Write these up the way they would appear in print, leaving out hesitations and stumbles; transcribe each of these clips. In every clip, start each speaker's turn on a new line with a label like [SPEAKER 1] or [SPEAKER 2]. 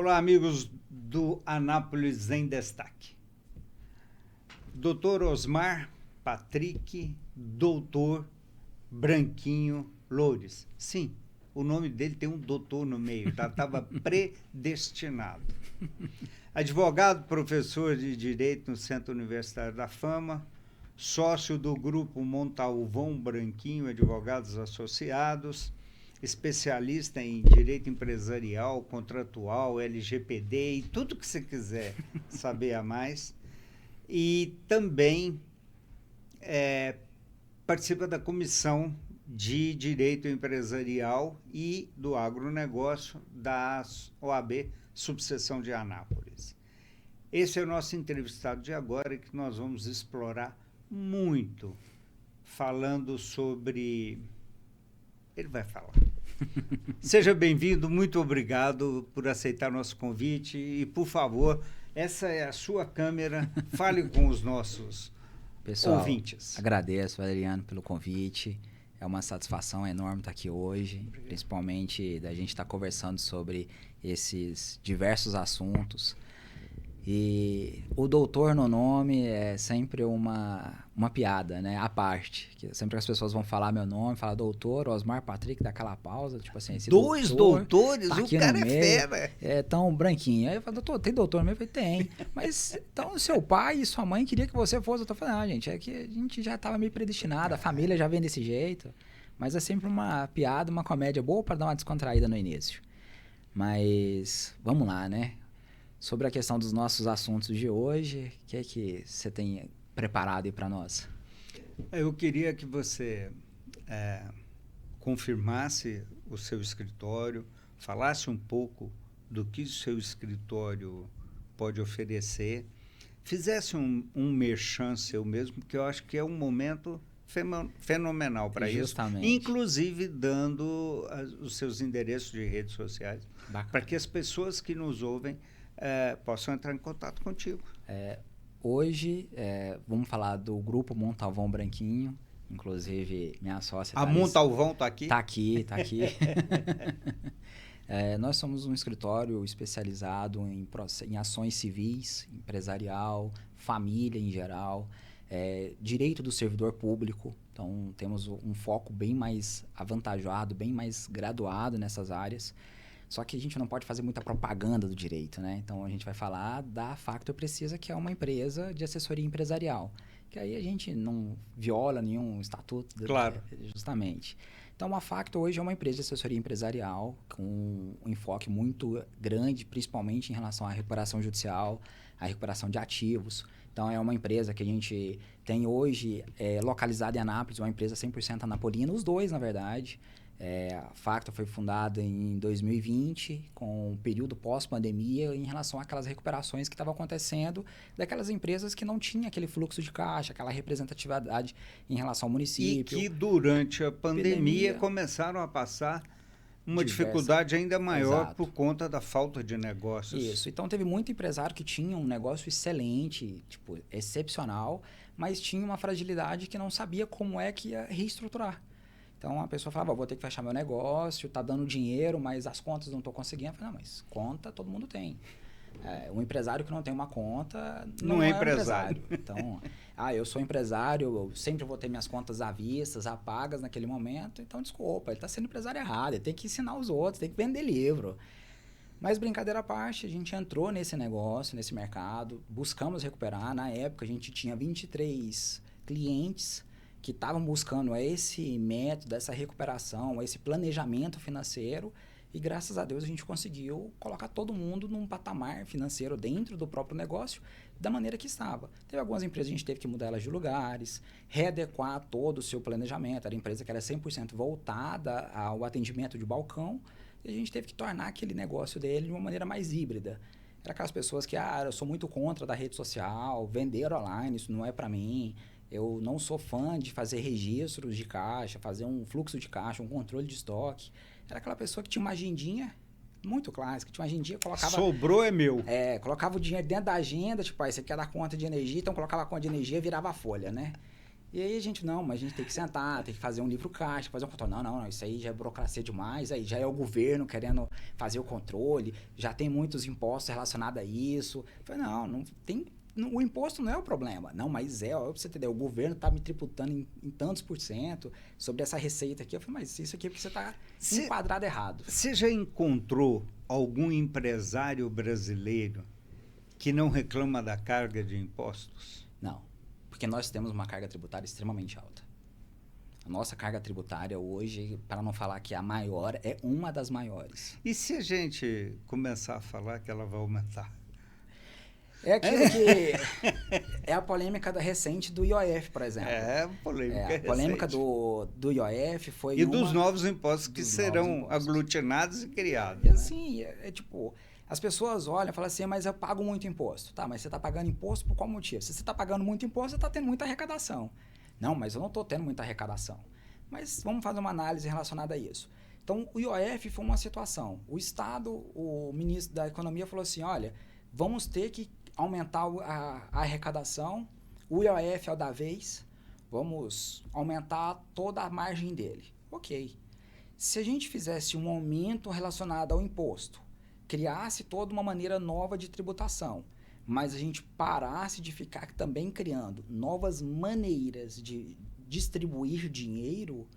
[SPEAKER 1] Olá, amigos do Anápolis em Destaque. Dr. Osmar Patrick, doutor Branquinho Loures. Sim, o nome dele tem um doutor no meio, já estava predestinado. Advogado, professor de Direito no Centro Universitário da Fama, sócio do grupo Montalvão Branquinho Advogados Associados, especialista em direito empresarial, contratual, LGPD e tudo que você quiser saber a mais. E também participa da Comissão de Direito Empresarial e do Agronegócio da OAB Subseção de Anápolis. Esse é o nosso entrevistado de agora, que nós vamos explorar muito, falando sobre... Ele vai falar. Seja bem-vindo, muito obrigado por aceitar nosso convite e, por favor, essa é a sua câmera, fale com os nossos ouvintes.
[SPEAKER 2] Agradeço, Adriano, pelo convite. É uma satisfação enorme estar aqui hoje, principalmente da gente estar conversando sobre esses diversos assuntos. E o doutor no nome é sempre uma piada, né? À parte. Que sempre que as pessoas vão falar meu nome, falar doutor Osmar Patrick, dá aquela pausa, tipo assim... Esse
[SPEAKER 1] Dois doutores?
[SPEAKER 2] Tá,
[SPEAKER 1] o cara é fera.
[SPEAKER 2] É tão branquinho. Aí eu falo, doutor, tem doutor mesmo? Eu falei, tem. Mas então seu pai e sua mãe queriam que você fosse. Eu tô falando, gente, é que a gente já estava meio predestinado, a família já vem desse jeito. Mas é sempre uma piada, uma comédia boa para dar uma descontraída no início. Mas vamos lá, né? Sobre a questão dos nossos assuntos de hoje, o que é que você tem preparado aí para nós?
[SPEAKER 1] Eu queria que você confirmasse o seu escritório, falasse um pouco do que o seu escritório pode oferecer, fizesse um merchan seu mesmo, porque eu acho que é um momento fenomenal para isso, inclusive dando os seus endereços de redes sociais, para que as pessoas que nos ouvem possam entrar em contato contigo.
[SPEAKER 2] Hoje, vamos falar do grupo Montalvão Branquinho, inclusive minha sócia...
[SPEAKER 1] A Montalvão está aqui?
[SPEAKER 2] Está aqui. Nós somos um escritório especializado em ações civis, empresarial, família em geral, direito do servidor público. Então, temos um foco bem mais avantajado, bem mais graduado nessas áreas. Só que a gente não pode fazer muita propaganda do direito, né? Então, a gente vai falar da Factor Precisa, que é uma empresa de assessoria empresarial. Que aí a gente não viola nenhum estatuto.
[SPEAKER 1] Claro.
[SPEAKER 2] Justamente. Então, a Factor hoje é uma empresa de assessoria empresarial com um enfoque muito grande, principalmente em relação à recuperação judicial, à recuperação de ativos. Então, é uma empresa que a gente tem hoje localizada em Anápolis, uma empresa 100% anapolina, os dois, na verdade. A Factor foi fundada em 2020, com um período pós-pandemia, em relação àquelas recuperações que estavam acontecendo daquelas empresas que não tinham aquele fluxo de caixa, aquela representatividade em relação ao município.
[SPEAKER 1] E que durante a pandemia começaram a passar uma dificuldade ainda maior. Exato. Por conta da falta de negócios.
[SPEAKER 2] Isso. Então, teve muito empresário que tinha um negócio excelente, excepcional, mas tinha uma fragilidade que não sabia como é que ia reestruturar. Então, a pessoa falava, vou ter que fechar meu negócio, tá dando dinheiro, mas as contas não estou conseguindo. Eu falei, não, mas conta todo mundo tem. Um empresário que não tem uma conta não é empresário. Então, eu sou empresário, eu sempre vou ter minhas contas à vista, a pagas naquele momento. Então, desculpa, ele está sendo empresário errado, ele tem que ensinar os outros, tem que vender livro. Mas, brincadeira à parte, a gente entrou nesse negócio, nesse mercado, buscamos recuperar. Na época, a gente tinha 23 clientes que estavam buscando esse método, essa recuperação, esse planejamento financeiro, e graças a Deus a gente conseguiu colocar todo mundo num patamar financeiro dentro do próprio negócio da maneira que estava. Teve algumas empresas que a gente teve que mudar elas de lugares, readequar todo o seu planejamento. Era empresa que era 100% voltada ao atendimento de balcão, e a gente teve que tornar aquele negócio dele de uma maneira mais híbrida. Era aquelas pessoas que, eu sou muito contra da rede social, vender online, isso não é para mim. Eu não sou fã de fazer registros de caixa, fazer um fluxo de caixa, um controle de estoque. Era aquela pessoa que tinha uma agendinha muito clássica, tinha uma agendinha, colocava...
[SPEAKER 1] Sobrou é meu.
[SPEAKER 2] Colocava o dinheiro dentro da agenda, tipo, você quer dar conta de energia, então colocava a conta de energia e virava a folha, né? E aí a gente, não, mas a gente tem que sentar, tem que fazer um livro caixa, fazer um controle. Não, isso aí já é burocracia demais, aí já é o governo querendo fazer o controle, já tem muitos impostos relacionados a isso. Eu falei, não tem... O imposto não é o problema. Não, mas ó, pra você entender, o governo tá me tributando em tantos % sobre essa receita aqui. Eu falei, mas isso aqui é porque você tá enquadrado errado.
[SPEAKER 1] Você já encontrou algum empresário brasileiro que não reclama da carga de impostos?
[SPEAKER 2] Não, porque nós temos uma carga tributária extremamente alta. A nossa carga tributária hoje, para não falar que é a maior, é uma das maiores.
[SPEAKER 1] E se a gente começar a falar que ela vai aumentar?
[SPEAKER 2] É aquilo que... é a polêmica recente do IOF, por exemplo.
[SPEAKER 1] É, a polêmica
[SPEAKER 2] recente. A polêmica do IOF foi
[SPEAKER 1] E dos novos impostos que serão aglutinados e criados.
[SPEAKER 2] E assim, tipo... As pessoas olham e falam assim, mas eu pago muito imposto. Tá, mas você está pagando imposto por qual motivo? Se você está pagando muito imposto, você está tendo muita arrecadação. Não, mas eu não estou tendo muita arrecadação. Mas vamos fazer uma análise relacionada a isso. Então, o IOF foi uma situação. O Estado, o ministro da Economia falou assim, olha, vamos ter que aumentar a arrecadação, o IOF é o da vez, vamos aumentar toda a margem dele. Ok. Se a gente fizesse um aumento relacionado ao imposto, criasse toda uma maneira nova de tributação, mas a gente parasse de ficar também criando novas maneiras de distribuir dinheiro,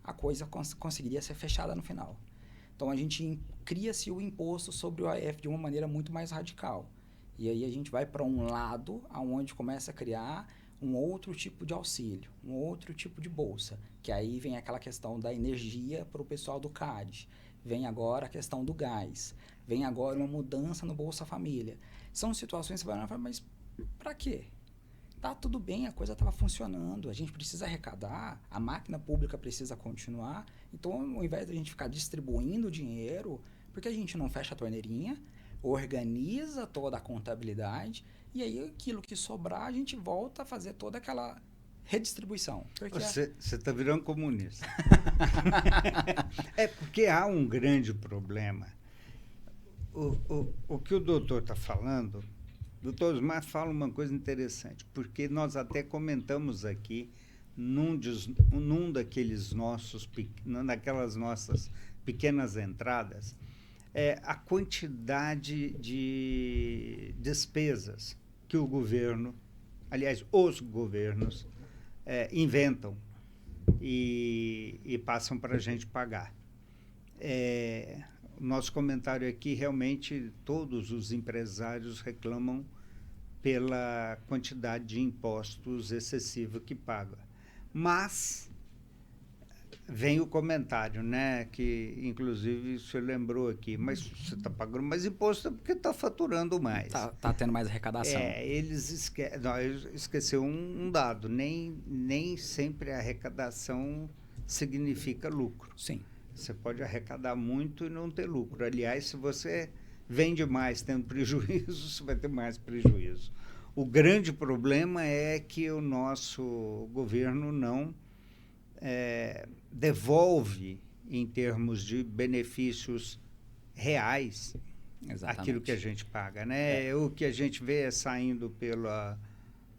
[SPEAKER 2] a coisa conseguiria ser fechada no final. Então, a gente cria-se o imposto sobre o IOF de uma maneira muito mais radical. E aí a gente vai para um lado onde começa a criar um outro tipo de auxílio, um outro tipo de bolsa, que aí vem aquela questão da energia para o pessoal do CAD, vem agora a questão do gás, vem agora uma mudança no Bolsa Família. São situações que você vai falar, mas para quê? Tá tudo bem, a coisa estava funcionando, a gente precisa arrecadar, a máquina pública precisa continuar, então ao invés de a gente ficar distribuindo dinheiro, por que a gente não fecha a torneirinha, organiza toda a contabilidade e aí aquilo que sobrar a gente volta a fazer toda aquela redistribuição.
[SPEAKER 1] Você está virando comunista. É porque há um grande problema. O que o doutor está falando, o doutor Osmar fala uma coisa interessante, porque nós até comentamos aqui naquelas nossas pequenas entradas, a quantidade de despesas que o governo, aliás, os governos, inventam e passam para a gente pagar. O nosso comentário aqui, realmente, todos os empresários reclamam pela quantidade de impostos excessiva que paga. Mas vem o comentário, né, que inclusive o senhor lembrou aqui, mas você está pagando mais imposto porque está faturando mais.
[SPEAKER 2] Tá tendo mais arrecadação.
[SPEAKER 1] Eles esqueceram um dado, nem sempre a arrecadação significa lucro.
[SPEAKER 2] Sim.
[SPEAKER 1] Você pode arrecadar muito e não ter lucro. Aliás, se você vende mais tendo prejuízo, você vai ter mais prejuízo. O grande problema é que o nosso governo não devolve, em termos de benefícios reais,
[SPEAKER 2] exatamente,
[SPEAKER 1] aquilo que a gente paga, né? O que a gente vê saindo pela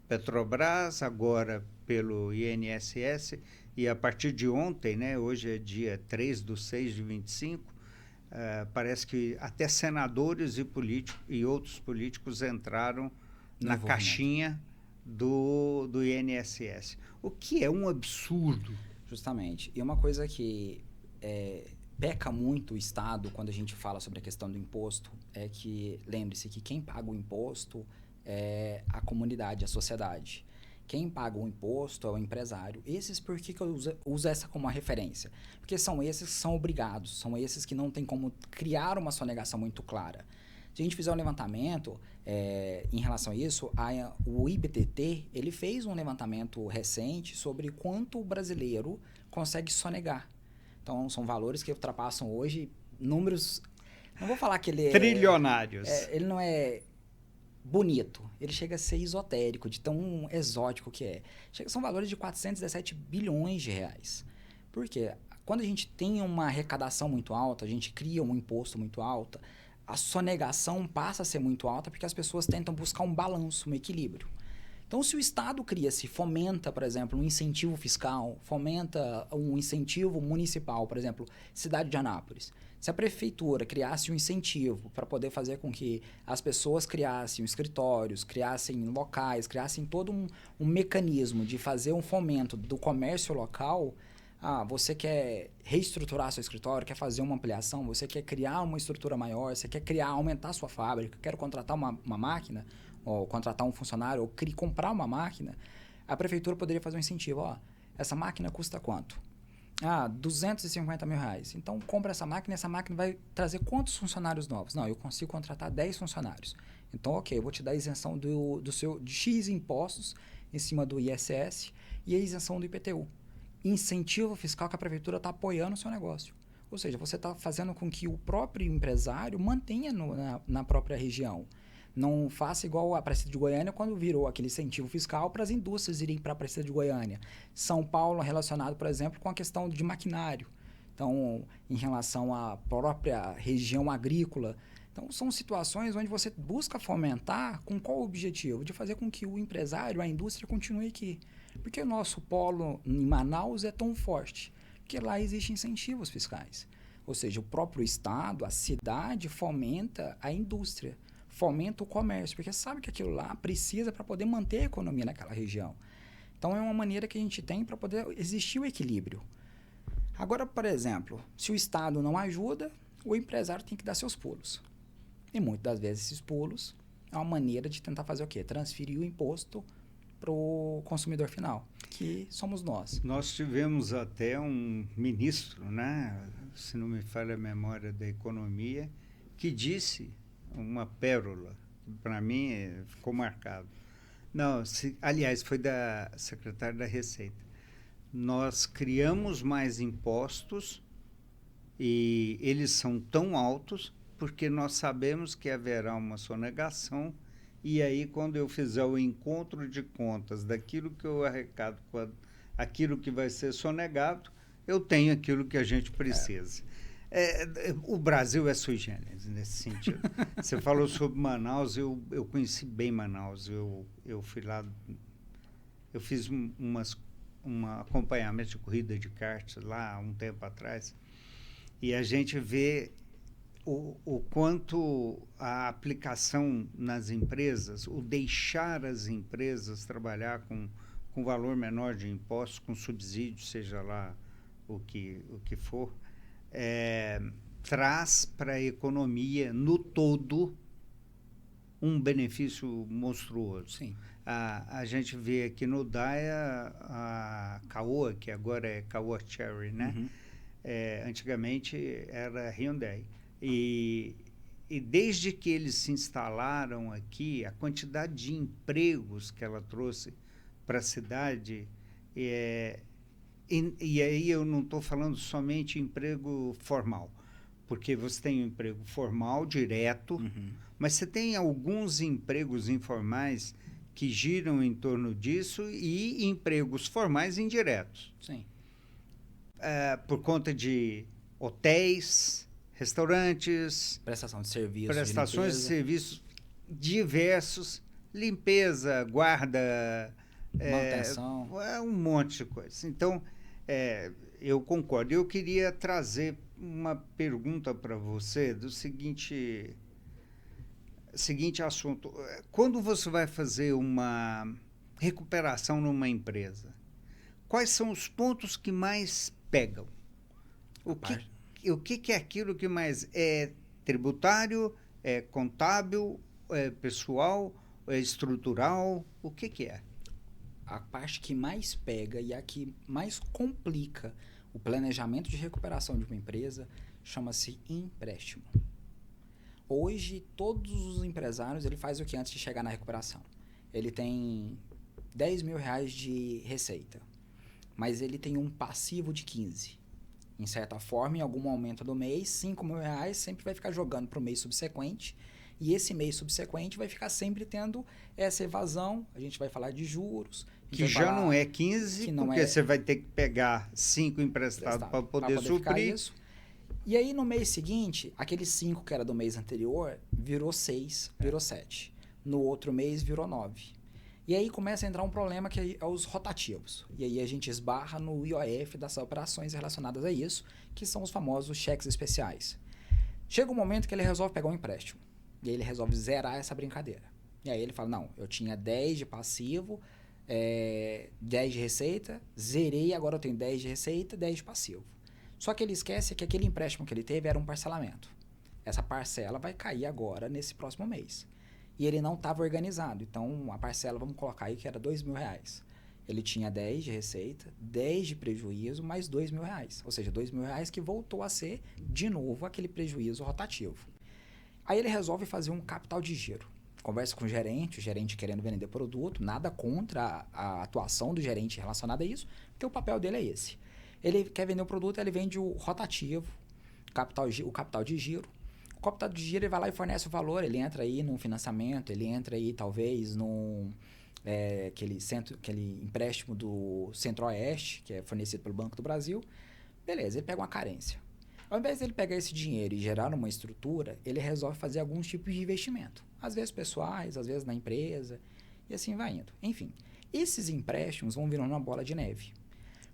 [SPEAKER 1] Petrobras, agora pelo INSS, e a partir de ontem, né? Hoje é dia 3/6/25, parece que até senadores e outros políticos entraram na caixinha do INSS, o que é um absurdo.
[SPEAKER 2] Justamente. E uma coisa que peca muito o Estado quando a gente fala sobre a questão do imposto é que, lembre-se que quem paga o imposto é a comunidade, a sociedade. Quem paga o imposto é o empresário. Esses, por que eu uso essa como uma referência? Porque são esses que são obrigados, são esses que não tem como criar uma sonegação muito clara. Se a gente fizer um levantamento em relação a isso, o IBTT ele fez um levantamento recente sobre quanto o brasileiro consegue sonegar. Então, são valores que ultrapassam hoje números... Não vou falar que ele é...
[SPEAKER 1] trilionários.
[SPEAKER 2] Ele não é bonito. Ele chega a ser esotérico, de tão exótico que é. São valores de 417 bilhões de reais. Por quê? Quando a gente tem uma arrecadação muito alta, a gente cria um imposto muito alto, a sonegação passa a ser muito alta porque as pessoas tentam buscar um balanço, um equilíbrio. Então, se o Estado fomenta, por exemplo, um incentivo fiscal, fomenta um incentivo municipal, por exemplo, cidade de Anápolis. Se a prefeitura criasse um incentivo para poder fazer com que as pessoas criassem escritórios, criassem locais, criassem todo um mecanismo de fazer um fomento do comércio local, você quer reestruturar seu escritório, quer fazer uma ampliação, você quer criar uma estrutura maior, você quer aumentar a sua fábrica, quer contratar uma máquina, ou contratar um funcionário, ou comprar uma máquina, a prefeitura poderia fazer um incentivo. Essa máquina custa quanto? 250 mil reais. Então, compra essa máquina vai trazer quantos funcionários novos? Não, eu consigo contratar 10 funcionários. Então, ok, eu vou te dar a isenção de X impostos em cima do ISS e a isenção do IPTU. Incentivo fiscal que a prefeitura está apoiando o seu negócio. Ou seja, você está fazendo com que o próprio empresário mantenha na própria região. Não faça igual a Aparecida de Goiânia quando virou aquele incentivo fiscal para as indústrias irem para a Aparecida de Goiânia. São Paulo relacionado, por exemplo, com a questão de maquinário. Então, em relação à própria região agrícola. Então, são situações onde você busca fomentar com qual objetivo? De fazer com que o empresário, a indústria continue aqui. Porque o nosso polo em Manaus é tão forte? Porque lá existem incentivos fiscais. Ou seja, o próprio Estado, a cidade fomenta a indústria. Fomenta o comércio, porque sabe que aquilo lá precisa para poder manter a economia naquela região. Então, é uma maneira que a gente tem para poder existir o equilíbrio. Agora, por exemplo, se o Estado não ajuda, o empresário tem que dar seus pulos. E muitas das vezes esses pulos é uma maneira de tentar fazer o quê? Transferir o imposto para o consumidor final, que somos nós.
[SPEAKER 1] Nós tivemos até um ministro, né, se não me falha a memória, da economia, que disse uma pérola, para mim ficou marcado. Não, aliás, foi da secretária da Receita. Nós criamos mais impostos e eles são tão altos porque nós sabemos que haverá uma sonegação e aí quando eu fizer o encontro de contas daquilo que eu arrecado com aquilo que vai ser sonegado, eu tenho aquilo que a gente precisa. O Brasil é sui generis nesse sentido. Você falou sobre Manaus, eu conheci bem Manaus. Eu fui lá, eu fiz um acompanhamento de corrida de kart lá há um tempo atrás, e a gente vê o quanto a aplicação nas empresas, o deixar as empresas trabalhar com valor menor de impostos, com subsídio, seja lá o que for, traz para a economia no todo um benefício monstruoso.
[SPEAKER 2] Sim.
[SPEAKER 1] A gente vê aqui no DAIA a Caoa, que agora é Caoa Chery, né?
[SPEAKER 2] Uhum.
[SPEAKER 1] Antigamente era Hyundai. E desde que eles se instalaram aqui, a quantidade de empregos que ela trouxe para a cidade e aí eu não estou falando somente emprego formal, porque você tem um emprego formal, direto, mas você tem alguns empregos informais que giram em torno disso e empregos formais indiretos.
[SPEAKER 2] Sim.
[SPEAKER 1] Por conta de hotéis, restaurantes...
[SPEAKER 2] Prestação de serviços.
[SPEAKER 1] Prestações de serviços diversos, limpeza, guarda...
[SPEAKER 2] manutenção.
[SPEAKER 1] Um monte de coisas. Então... eu concordo. Eu queria trazer uma pergunta para você do seguinte assunto. Quando você vai fazer uma recuperação numa empresa, quais são os pontos que mais pegam? O que é aquilo que mais é tributário, é contábil, é pessoal, é estrutural? O que é?
[SPEAKER 2] A parte que mais pega e a que mais complica o planejamento de recuperação de uma empresa chama-se empréstimo. Hoje, todos os empresários, ele faz o que antes de chegar na recuperação? Ele tem 10 mil reais de receita, mas ele tem um passivo de 15. Em certa forma, em algum momento do mês, 5 mil reais sempre vai ficar jogando para o mês subsequente. E esse mês subsequente vai ficar sempre tendo essa evasão. A gente vai falar de juros.
[SPEAKER 1] Que já não é 15, porque você vai ter que pegar 5 emprestados para poder suprir.
[SPEAKER 2] Isso. E aí, no mês seguinte, aqueles 5 que era do mês anterior, virou 6, virou 7. No outro mês, virou 9. E aí começa a entrar um problema que é os rotativos. E aí a gente esbarra no IOF das operações relacionadas a isso, que são os famosos cheques especiais. Chega um momento que ele resolve pegar um empréstimo. E aí ele resolve zerar essa brincadeira. E aí ele fala, não, eu tinha 10 de passivo, 10 de receita, zerei, agora eu tenho 10 de receita, 10 de passivo. Só que ele esquece que aquele empréstimo que ele teve era um parcelamento. Essa parcela vai cair agora nesse próximo mês. E ele não estava organizado. Então, a parcela, vamos colocar aí que era R$2.000. Ele tinha 10 de receita, 10 de prejuízo, mais R$2.000. Ou seja, R$2.000 que voltou a ser, de novo, aquele prejuízo rotativo. Aí ele resolve fazer um capital de giro. Conversa com o gerente querendo vender produto, nada contra a atuação do gerente relacionada a isso, porque o papel dele é esse. Ele quer vender o produto, ele vende o rotativo, o capital de giro. O capital de giro, ele vai lá e fornece o valor, ele entra aí num financiamento, ele entra aí talvez num aquele empréstimo do Centro-Oeste, que é fornecido pelo Banco do Brasil. Beleza, ele pega uma carência. Ao invés de ele pegar esse dinheiro e gerar uma estrutura, ele resolve fazer alguns tipos de investimento. Às vezes pessoais, às vezes na empresa, e assim vai indo. Enfim, esses empréstimos vão virando uma bola de neve.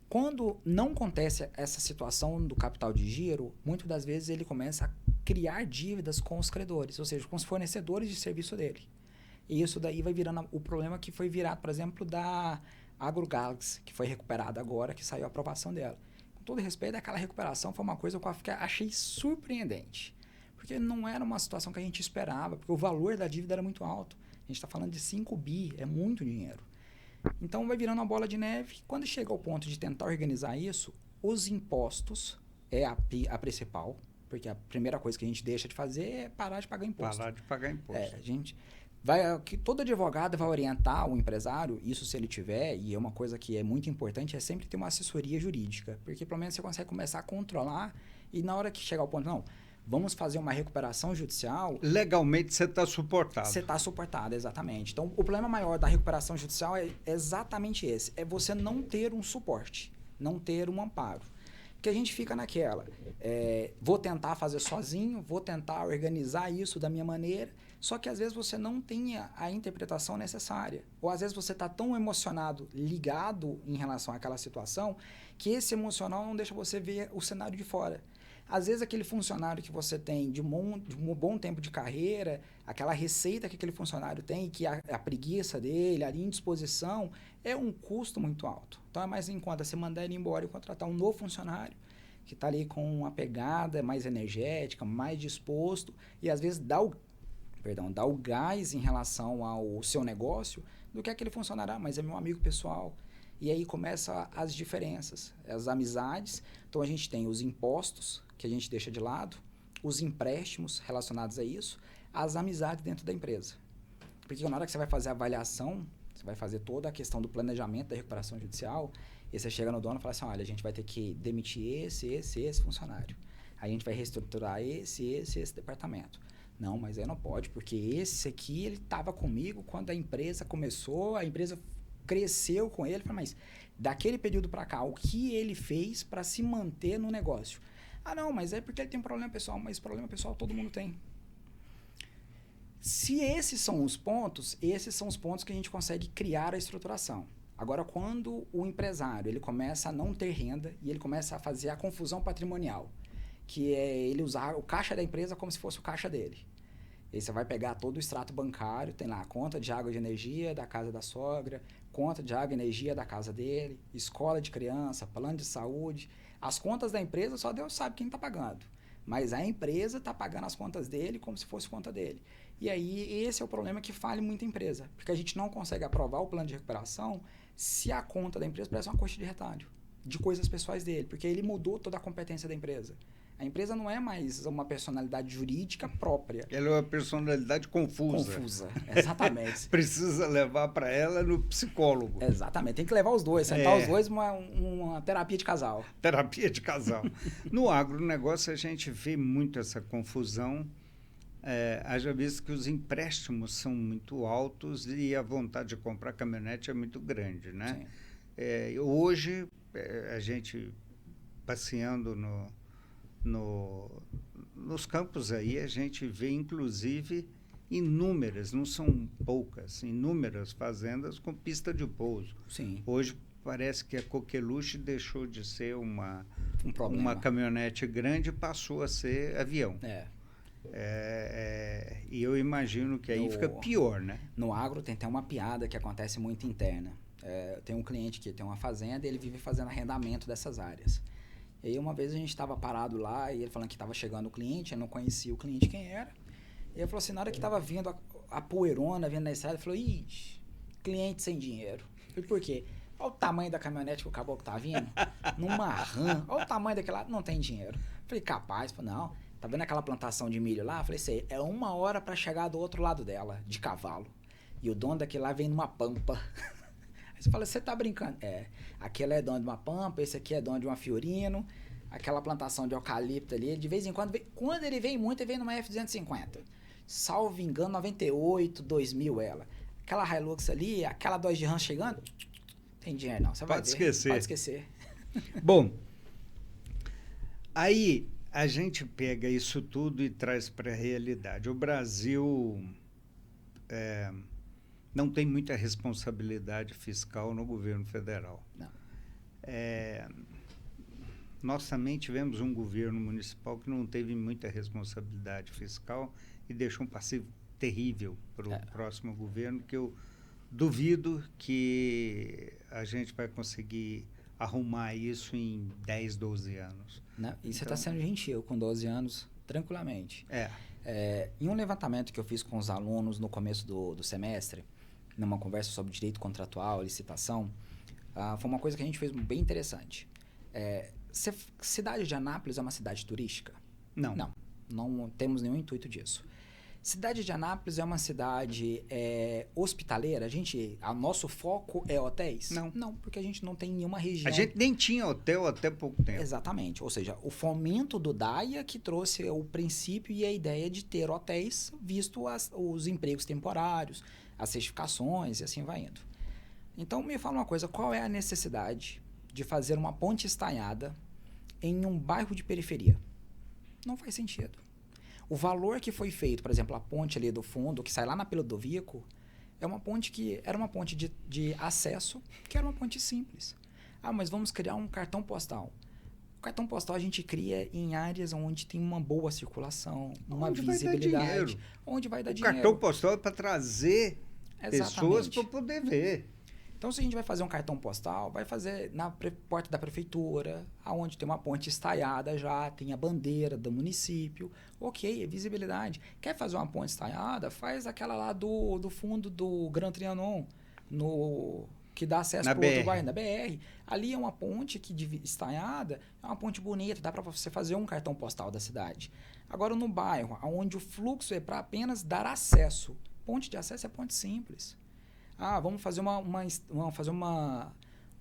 [SPEAKER 2] Quando não acontece essa situação do capital de giro, muitas das vezes ele começa a criar dívidas com os credores, ou seja, com os fornecedores de serviço dele. E isso daí vai virando o problema que foi virado, por exemplo, da AgroGalaxy, que foi recuperada agora, que saiu a aprovação dela. Com todo respeito, aquela recuperação foi uma coisa que eu achei surpreendente. Porque não era uma situação que a gente esperava, porque o valor da dívida era muito alto. A gente está falando de 5 bi, é muito dinheiro. Então vai virando uma bola de neve. Quando chega ao ponto de tentar organizar isso, os impostos é a principal, porque a primeira coisa que a gente deixa de fazer é parar de pagar imposto.
[SPEAKER 1] Parar de pagar imposto.
[SPEAKER 2] A gente todo advogado vai orientar o empresário, isso se ele tiver, e é uma coisa que é muito importante, é sempre ter uma assessoria jurídica, porque pelo menos você consegue começar a controlar e na hora que chegar ao ponto, não, vamos fazer uma recuperação judicial.
[SPEAKER 1] Legalmente você está suportado.
[SPEAKER 2] Você está suportado, exatamente. Então, o problema maior da recuperação judicial é exatamente esse. É você não ter um suporte, não ter um amparo. Porque a gente fica naquela, vou tentar fazer sozinho, vou tentar organizar isso da minha maneira, só que às vezes você não tem a interpretação necessária. Ou às vezes você está tão emocionado, ligado em relação àquela situação, que esse emocional não deixa você ver o cenário de fora. Às vezes aquele funcionário que você tem de um bom tempo de carreira, aquela receita que aquele funcionário tem, que a preguiça dele, a indisposição, é um custo muito alto. Então é mais em conta você mandar ele embora e contratar um novo funcionário que está ali com uma pegada mais energética, mais disposto e às vezes dá o gás em relação ao seu negócio do que aquele funcionário, mas é meu amigo pessoal. E aí começam as diferenças, as amizades. Então a gente tem os impostos, que a gente deixa de lado, os empréstimos relacionados a isso, as amizades dentro da empresa. Porque na hora que você vai fazer a avaliação, você vai fazer toda a questão do planejamento da recuperação judicial, e você chega no dono e fala assim, olha, a gente vai ter que demitir esse funcionário. Aí a gente vai reestruturar esse departamento. Não, mas aí não pode, porque esse aqui, ele estava comigo quando a empresa começou, a empresa cresceu com ele. Mas daquele período para cá, o que ele fez para se manter no negócio? Ah, não, mas é porque ele tem um problema pessoal. Mas problema pessoal todo mundo tem. Se esses são os pontos que a gente consegue criar a estruturação. Agora, quando o empresário ele começa a não ter renda e ele começa a fazer a confusão patrimonial, que é ele usar o caixa da empresa como se fosse o caixa dele. E aí você vai pegar todo o extrato bancário, tem lá a conta de água e de energia da casa da sogra, conta de água e energia da casa dele, escola de criança, plano de saúde. As contas da empresa só Deus sabe quem está pagando. Mas a empresa está pagando as contas dele como se fosse conta dele. E aí esse é o problema que falha muita empresa. Porque a gente não consegue aprovar o plano de recuperação se a conta da empresa parece uma coxa de retalho de coisas pessoais dele. Porque ele mudou toda a competência da empresa. A empresa não é mais uma personalidade jurídica própria.
[SPEAKER 1] Ela é uma personalidade confusa.
[SPEAKER 2] Confusa, exatamente.
[SPEAKER 1] Precisa levar para ela no psicólogo.
[SPEAKER 2] Exatamente, tem que levar os dois, sentar os dois uma terapia de casal.
[SPEAKER 1] Terapia de casal. No agronegócio a gente vê muito essa confusão. Haja visto que os empréstimos são muito altos e a vontade de comprar caminhonete é muito grande, né? Hoje, a gente passeando nos campos aí, a gente vê, inclusive, inúmeras, não são poucas, inúmeras fazendas com pista de pouso.
[SPEAKER 2] Sim.
[SPEAKER 1] Hoje parece que a Coqueluche deixou de ser uma
[SPEAKER 2] problema.
[SPEAKER 1] caminhonete grande e passou a ser avião. E eu imagino que aí fica pior, né?
[SPEAKER 2] No agro tem até uma piada que acontece muito interna. Tem um cliente que tem uma fazenda e ele vive fazendo arrendamento dessas áreas. E aí uma vez a gente estava parado lá e ele falando que estava chegando o cliente, eu não conhecia o cliente quem era. E ele falou assim, na hora que estava vindo a poeirona, vindo na estrada, ele falou, ixi, cliente sem dinheiro. Eu falei, por quê? Olha o tamanho da caminhonete que o caboclo tá vindo, numa RAM, olha o tamanho daquela, não tem dinheiro. Eu falei, capaz, falei, não, tá vendo aquela plantação de milho lá? Eu falei, sei, é 1 hora para chegar do outro lado dela, de cavalo. E o dono daquele lá vem numa pampa. Aí você fala, você tá brincando? Aquele é dono de uma pampa, esse aqui é dono de uma Fiorino, aquela plantação de eucalipto ali, de vez em quando, quando ele vem muito, ele vem numa F-250. Salvo engano, 98, 2000 ela. Aquela Hilux ali, aquela Dodge Ram chegando, tem dinheiro não, você vai ver.
[SPEAKER 1] Esquecer.
[SPEAKER 2] Pode esquecer.
[SPEAKER 1] Bom, aí a gente pega isso tudo e traz para a realidade. O Brasil não tem muita responsabilidade fiscal no governo federal.
[SPEAKER 2] Não.
[SPEAKER 1] Nós também tivemos um governo municipal que não teve muita responsabilidade fiscal e deixou um passivo terrível para o próximo governo, que eu duvido que a gente vai conseguir arrumar isso em 10, 12 anos.
[SPEAKER 2] Não, e você está sendo gentil, com 12 anos, tranquilamente. Em um levantamento que eu fiz com os alunos no começo do semestre, numa conversa sobre direito contratual, licitação, foi uma coisa que a gente fez bem interessante. Cidade de Anápolis é uma cidade turística?
[SPEAKER 1] Não.
[SPEAKER 2] Não temos nenhum intuito disso. Cidade de Anápolis é uma cidade hospitaleira? O nosso foco é hotéis? Não, porque a gente não tem nenhuma região.
[SPEAKER 1] A gente nem tinha hotel até pouco tempo.
[SPEAKER 2] Exatamente. Ou seja, o fomento do DAIA que trouxe o princípio e a ideia de ter hotéis, visto os empregos temporários, as certificações e assim vai indo. Então, me fala uma coisa, qual é a necessidade de fazer uma ponte estaiada em um bairro de periferia? Não faz sentido. O valor que foi feito, por exemplo, a ponte ali do fundo, que sai lá na Pelo do Vico, é uma ponte que era uma ponte de acesso, que era uma ponte simples. Mas vamos criar um cartão postal. O cartão postal a gente cria em áreas onde tem uma boa circulação, uma visibilidade. Onde vai dar dinheiro.
[SPEAKER 1] O cartão postal é para trazer pessoas para poder ver.
[SPEAKER 2] Então, se a gente vai fazer um cartão postal, vai fazer na porta da prefeitura, aonde tem uma ponte estaiada já, tem a bandeira do município. Ok, é visibilidade. Quer fazer uma ponte estaiada? Faz aquela lá do fundo do Gran Trianon, que dá acesso para o outro bairro, na BR. Ali é uma ponte estaiada, é uma ponte bonita, dá para você fazer um cartão postal da cidade. Agora, no bairro, onde o fluxo é para apenas dar acesso. Ponte de acesso é ponte simples. Vamos fazer uma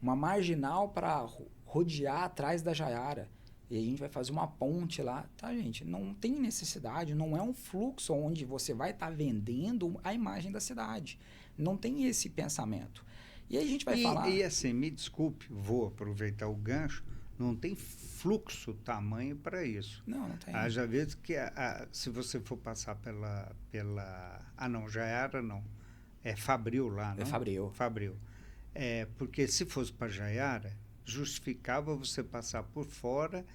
[SPEAKER 2] marginal para rodear atrás da Jaiara. E a gente vai fazer uma ponte lá. Tá, gente? Não tem necessidade, não é um fluxo onde você vai estar vendendo a imagem da cidade. Não tem esse pensamento. E aí a gente vai falar...
[SPEAKER 1] E assim, me desculpe, vou aproveitar o gancho, não tem fluxo tamanho para isso.
[SPEAKER 2] Não tem.
[SPEAKER 1] Haja vezes que se você for passar pela... Jaiara não. É Fabril lá, não?
[SPEAKER 2] É Fabril.
[SPEAKER 1] Fabril. Porque se fosse para Jaiara, justificava você passar por fora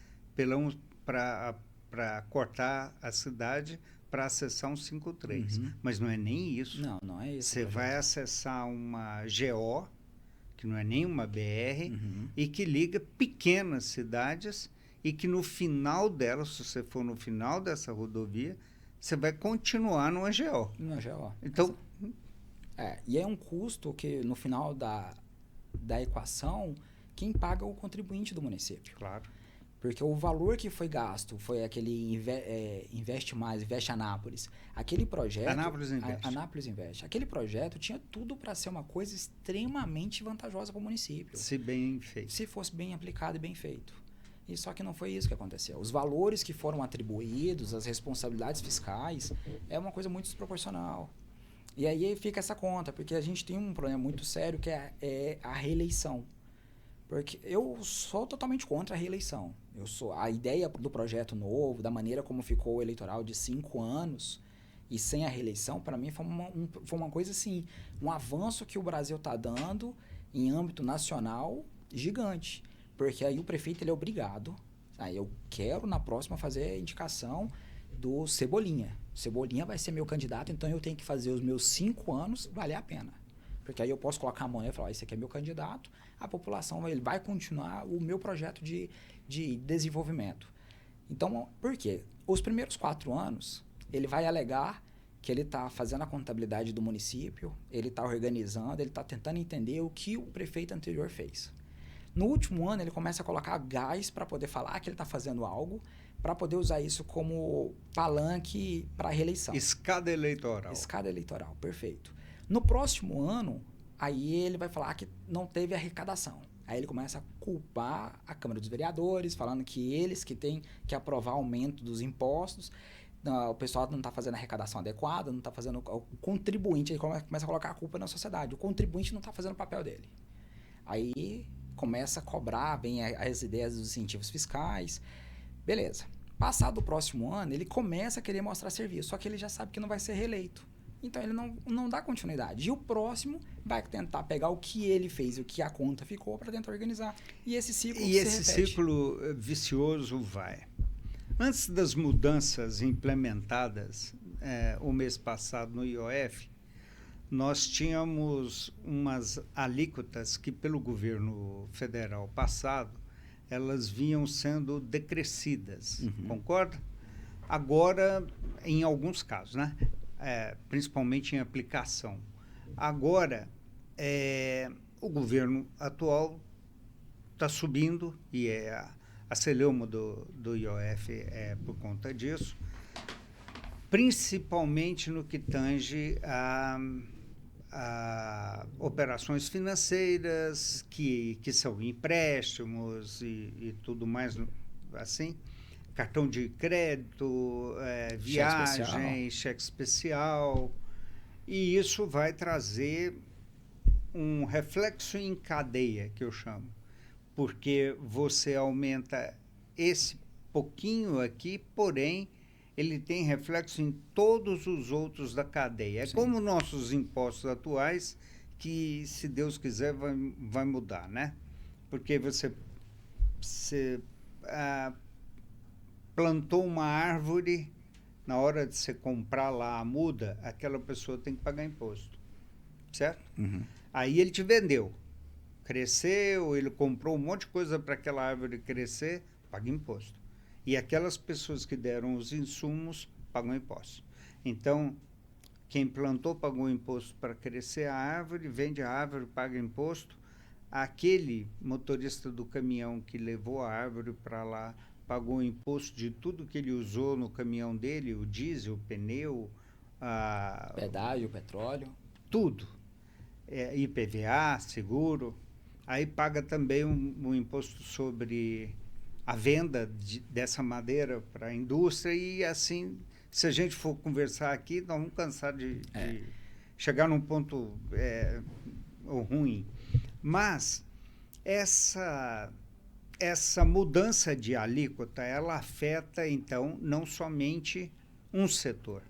[SPEAKER 1] para cortar a cidade para acessar um 53. Mas não é nem isso.
[SPEAKER 2] Não é isso.
[SPEAKER 1] Você vai acessar uma GO, que não é nem uma BR, e que liga pequenas cidades e que no final dela, se você for no final dessa rodovia, você vai continuar numa GO.
[SPEAKER 2] Numa GO.
[SPEAKER 1] Então...
[SPEAKER 2] E é um custo que, no final da equação, quem paga é o contribuinte do município.
[SPEAKER 1] Claro.
[SPEAKER 2] Porque o valor que foi gasto foi aquele Investe Mais, Investe Anápolis. Aquele projeto... Anápolis Investe. Aquele projeto tinha tudo para ser uma coisa extremamente vantajosa para o município.
[SPEAKER 1] Se bem feito.
[SPEAKER 2] Se fosse bem aplicado e bem feito. E só que não foi isso que aconteceu. Os valores que foram atribuídos, as responsabilidades fiscais, é uma coisa muito desproporcional. E aí fica essa conta, porque a gente tem um problema muito sério que é a reeleição. Porque eu sou totalmente contra a reeleição. A ideia do projeto novo, da maneira como ficou o eleitoral de 5 anos, e sem a reeleição, para mim foi uma coisa assim, um avanço que o Brasil está dando em âmbito nacional gigante. Porque aí o prefeito ele é obrigado, aí eu quero na próxima fazer a indicação do Cebolinha. Cebolinha vai ser meu candidato, então eu tenho que fazer os meus 5 anos valer a pena. Porque aí eu posso colocar a mão e falar, esse aqui é meu candidato, a população ele vai continuar o meu projeto de desenvolvimento. Então, por quê? Os primeiros 4 anos, ele vai alegar que ele está fazendo a contabilidade do município, ele está organizando, ele está tentando entender o que o prefeito anterior fez. No último ano, ele começa a colocar gás para poder falar que ele está fazendo algo, para poder usar isso como palanque para a reeleição.
[SPEAKER 1] Escada eleitoral.
[SPEAKER 2] Escada eleitoral, perfeito. No próximo ano, aí ele vai falar que não teve arrecadação. Aí ele começa a culpar a Câmara dos Vereadores, falando que eles que têm que aprovar aumento dos impostos, o pessoal não está fazendo a arrecadação adequada, não está fazendo... O contribuinte, ele começa a colocar a culpa na sociedade. O contribuinte não está fazendo o papel dele. Aí começa a cobrar, vem as ideias dos incentivos fiscais. Beleza. Passado o próximo ano, ele começa a querer mostrar serviço, só que ele já sabe que não vai ser reeleito. Então, ele não dá continuidade. E o próximo vai tentar pegar o que ele fez, o que a conta ficou, para tentar organizar. E esse ciclo
[SPEAKER 1] E esse ciclo vicioso vai. Antes das mudanças implementadas o mês passado no IOF, nós tínhamos umas alíquotas que, pelo governo federal passado, elas vinham sendo decrescidas, concorda? Agora, em alguns casos, né? Principalmente em aplicação. Agora, o governo atual está subindo, e a celeuma do IOF é por conta disso, principalmente no que tange a operações financeiras, que são empréstimos e tudo mais assim, cartão de crédito, viagem, cheque especial, e isso vai trazer um reflexo em cadeia, que eu chamo, porque você aumenta esse pouquinho aqui, porém, ele tem reflexo em todos os outros da cadeia. É Sim. Como nossos impostos atuais, que, se Deus quiser, vai mudar, né? Porque você plantou uma árvore, na hora de você comprar lá a muda, aquela pessoa tem que pagar imposto, certo? Aí ele te vendeu, cresceu, ele comprou um monte de coisa para aquela árvore crescer, paga imposto. E aquelas pessoas que deram os insumos pagam imposto. Então, quem plantou pagou imposto para crescer a árvore, vende a árvore, paga imposto. Aquele motorista do caminhão que levou a árvore para lá pagou o imposto de tudo que ele usou no caminhão dele, o diesel, o pneu,
[SPEAKER 2] pedágio, petróleo.
[SPEAKER 1] Tudo. IPVA, seguro. Aí paga também um imposto sobre a venda dessa madeira para a indústria, e assim, se a gente for conversar aqui, nós vamos cansar de chegar num ponto ruim. Mas essa mudança de alíquota, ela afeta, então, não somente um setor,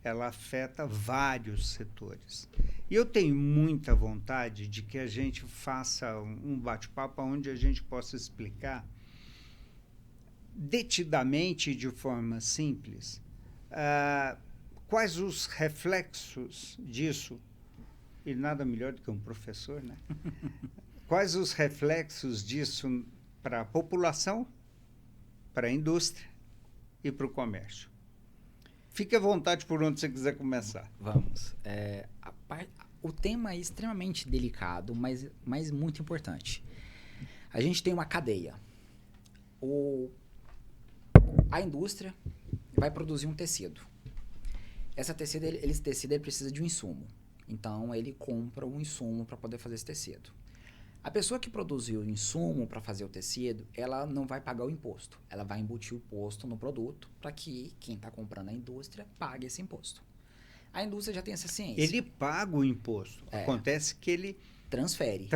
[SPEAKER 1] ela afeta vários setores. E eu tenho muita vontade de que a gente faça um bate-papo onde a gente possa explicar detidamente, de forma simples, quais os reflexos disso, e nada melhor do que um professor, né? Quais os reflexos disso para a população, para a indústria e para o comércio. Fique à vontade por onde você quiser começar.
[SPEAKER 2] Vamos. O tema é extremamente delicado, mas muito importante. A gente tem uma cadeia. A indústria vai produzir um tecido. Esse tecido ele precisa de um insumo. Então, ele compra um insumo para poder fazer esse tecido. A pessoa que produziu o insumo para fazer o tecido, ela não vai pagar o imposto. Ela vai embutir o imposto no produto para que quem está comprando a indústria pague esse imposto. A indústria já tem essa ciência.
[SPEAKER 1] Ele paga o imposto. Acontece que ele
[SPEAKER 2] transfere.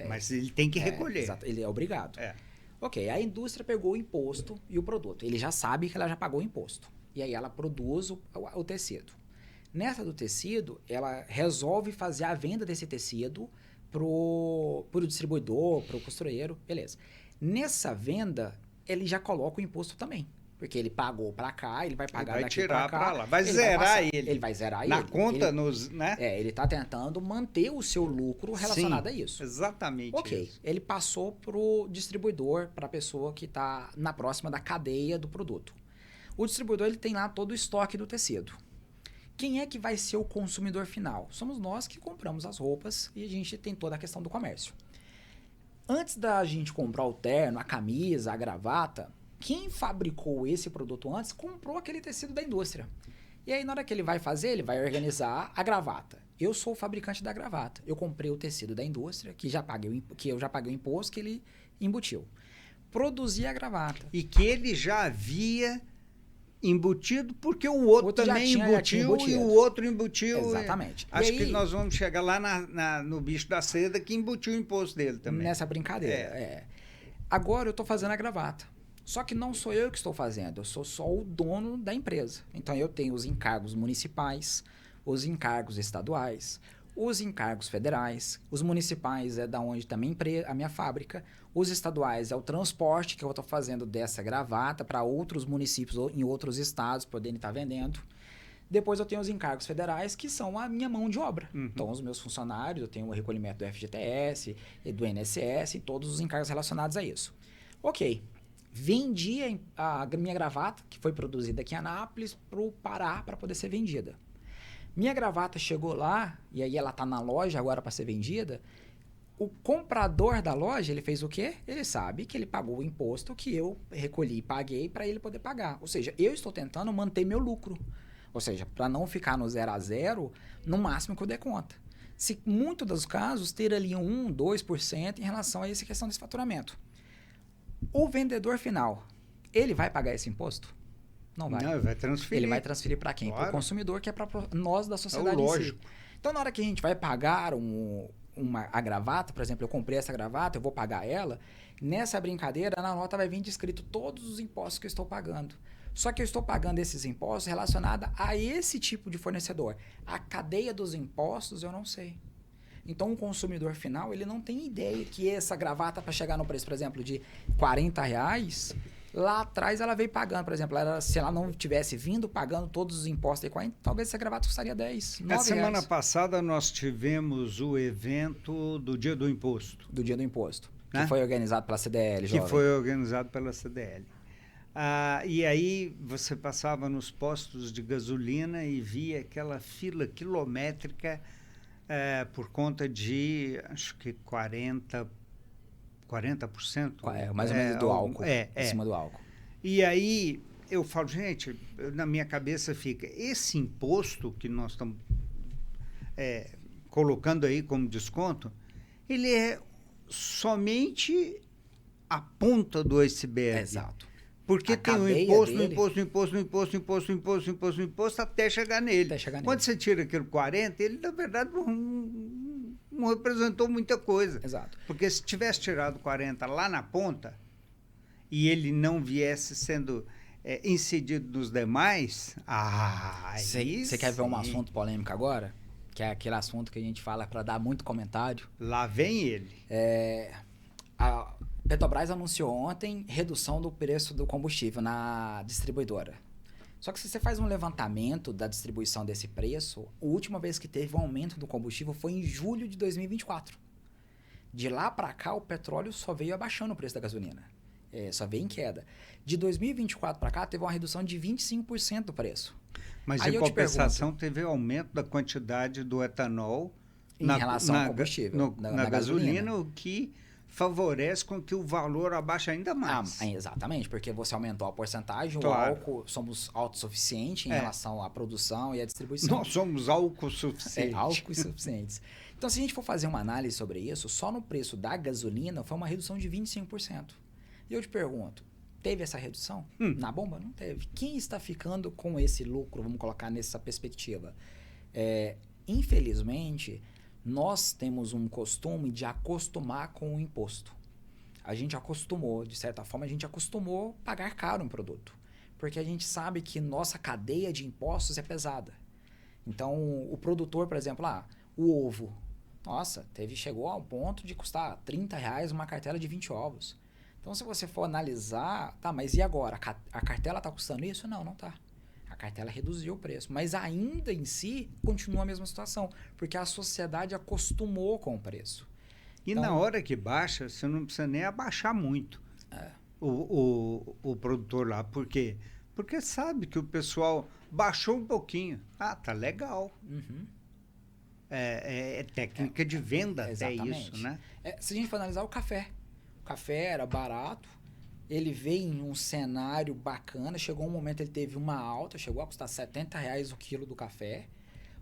[SPEAKER 1] Mas ele tem que recolher.
[SPEAKER 2] Exato, ele é obrigado. Ok, a indústria pegou o imposto e o produto. Ele já sabe que ela já pagou o imposto. e aí ela produz o tecido. Nessa do tecido, ela resolve fazer a venda desse tecido pro distribuidor, pro costureiro, beleza. Nessa venda, ele já coloca o imposto também. Porque ele pagou para cá, ele vai pagar
[SPEAKER 1] vai
[SPEAKER 2] daqui
[SPEAKER 1] tirar
[SPEAKER 2] para cá.
[SPEAKER 1] lá. Vai zerar ele.
[SPEAKER 2] Ele vai zerar
[SPEAKER 1] na
[SPEAKER 2] ele.
[SPEAKER 1] conta,
[SPEAKER 2] ele,
[SPEAKER 1] né?
[SPEAKER 2] Ele está tentando manter o seu lucro relacionado a isso.
[SPEAKER 1] Exatamente.
[SPEAKER 2] Ok,
[SPEAKER 1] isso.
[SPEAKER 2] ele passou para o distribuidor, para a pessoa que está na próxima da cadeia do produto. O distribuidor ele tem lá todo o estoque do tecido. Quem é que vai ser o consumidor final? Somos nós que compramos as roupas e a gente tem toda a questão do comércio. Antes da gente comprar o terno, a camisa, a gravata, quem fabricou esse produto antes comprou aquele tecido da indústria. E aí, na hora que ele vai fazer, ele vai organizar a gravata. Eu sou o fabricante da gravata. Eu comprei o tecido da indústria, que eu já paguei o imposto que ele embutiu. Produzi a gravata.
[SPEAKER 1] E que ele já havia embutido, porque o outro também embutiu e o outro embutiu.
[SPEAKER 2] Exatamente.
[SPEAKER 1] Acho que nós vamos chegar lá no bicho da seda que embutiu o imposto dele também.
[SPEAKER 2] Nessa brincadeira, Agora eu estou fazendo a gravata. Só que não sou eu que estou fazendo, eu sou só o dono da empresa. Então eu tenho os encargos municipais, os encargos estaduais, os encargos federais, os municipais é da onde está a minha fábrica, os estaduais é o transporte que eu estou fazendo dessa gravata para outros municípios ou em outros estados poderem estar vendendo. Depois eu tenho os encargos federais, que são a minha mão de obra. Uhum. Então, os meus funcionários, eu tenho o recolhimento do FGTS, do INSS, e todos os encargos relacionados a isso. Ok. Vendi a minha gravata, que foi produzida aqui em Anápolis, para o Pará para poder ser vendida. Minha gravata chegou lá, e aí ela está na loja agora para ser vendida. O comprador da loja, ele fez o quê? Ele sabe que ele pagou o imposto que eu recolhi e paguei para ele poder pagar. Ou seja, eu estou tentando manter meu lucro. Ou seja, para não ficar no 0 a 0, no máximo que eu dê conta. Se muitos dos casos, ter ali 1%, 2% em relação a essa questão desse faturamento. O vendedor final, ele vai pagar esse imposto? Não vai.
[SPEAKER 1] Não, ele vai transferir.
[SPEAKER 2] Ele vai transferir para quem? Claro. Para o consumidor, que é para nós da sociedade
[SPEAKER 1] lógico.
[SPEAKER 2] em si. Então, na hora que a gente vai pagar a gravata, por exemplo, eu comprei essa gravata, eu vou pagar ela, nessa brincadeira, na nota vai vir descrito todos os impostos que eu estou pagando. Só que eu estou pagando esses impostos relacionados a esse tipo de fornecedor. A cadeia dos impostos eu não sei. Então, o consumidor final, ele não tem ideia que essa gravata, para chegar no preço, por exemplo, de R$40, lá atrás ela veio pagando, por exemplo, se ela não tivesse vindo pagando todos os impostos de 40, talvez essa gravata custaria R$10, R$9.
[SPEAKER 1] Na semana passada, nós tivemos o evento do Dia do Imposto.
[SPEAKER 2] Do Dia do Imposto, né? Que foi organizado pela CDL, jovem.
[SPEAKER 1] Que foi organizado pela CDL. E aí você passava nos postos de gasolina e via aquela fila quilométrica por conta de, acho que 40%.
[SPEAKER 2] Mais ou menos do álcool, em cima do álcool.
[SPEAKER 1] E aí eu falo, gente, na minha cabeça fica, esse imposto que nós estamos colocando aí como desconto, ele é somente a ponta do iceberg.
[SPEAKER 2] Exato.
[SPEAKER 1] Porque tem o imposto até chegar nele. Quando você tira aquele 40, ele, na verdade, não representou muita coisa.
[SPEAKER 2] Exato.
[SPEAKER 1] Porque se tivesse tirado 40 lá na ponta e ele não viesse sendo incidido nos demais,
[SPEAKER 2] Você quer ver um assunto polêmico agora? Que é aquele assunto que a gente fala para dar muito comentário.
[SPEAKER 1] Lá vem ele.
[SPEAKER 2] A Petrobras anunciou ontem redução do preço do combustível na distribuidora. Só que se você faz um levantamento da distribuição desse preço, a última vez que teve um aumento do combustível foi em julho de 2024. De lá para cá, o petróleo só veio abaixando o preço da gasolina. Só veio em queda. De 2024 para cá, teve uma redução de 25% do preço.
[SPEAKER 1] Mas em compensação, teve aumento da quantidade do etanol
[SPEAKER 2] em relação ao combustível.
[SPEAKER 1] Na gasolina, o que favorece com que o valor abaixe ainda mais.
[SPEAKER 2] Exatamente, porque você aumentou a porcentagem,
[SPEAKER 1] claro.
[SPEAKER 2] O álcool, somos autossuficientes em relação à produção e à distribuição.
[SPEAKER 1] Nós somos álcool suficientes.
[SPEAKER 2] Álcool suficientes. Então, se a gente for fazer uma análise sobre isso, só no preço da gasolina foi uma redução de 25%. E eu te pergunto, teve essa redução? Na bomba? Não teve. Quem está ficando com esse lucro, vamos colocar nessa perspectiva? Infelizmente, nós temos um costume de acostumar com o imposto. A gente acostumou, de certa forma, a gente acostumou pagar caro um produto. porque a gente sabe que nossa cadeia de impostos é pesada. Então, o produtor, por exemplo, o ovo. Nossa, chegou ao ponto de custar R$30 uma cartela de 20 ovos. Então, se você for analisar, tá, mas e agora? A cartela está custando isso? Não, não está. A cartela reduziu o preço, mas ainda em si continua a mesma situação, porque a sociedade acostumou com o preço.
[SPEAKER 1] E
[SPEAKER 2] então,
[SPEAKER 1] na hora que baixa, você não precisa nem abaixar muito o produtor lá. Por quê? Porque sabe que o pessoal baixou um pouquinho. Ah, tá legal.
[SPEAKER 2] Uhum.
[SPEAKER 1] É técnica de venda até isso, né?
[SPEAKER 2] Se a gente for analisar o café era barato, ele veio em um cenário bacana, chegou um momento ele teve uma alta, chegou a custar R$70 o quilo do café.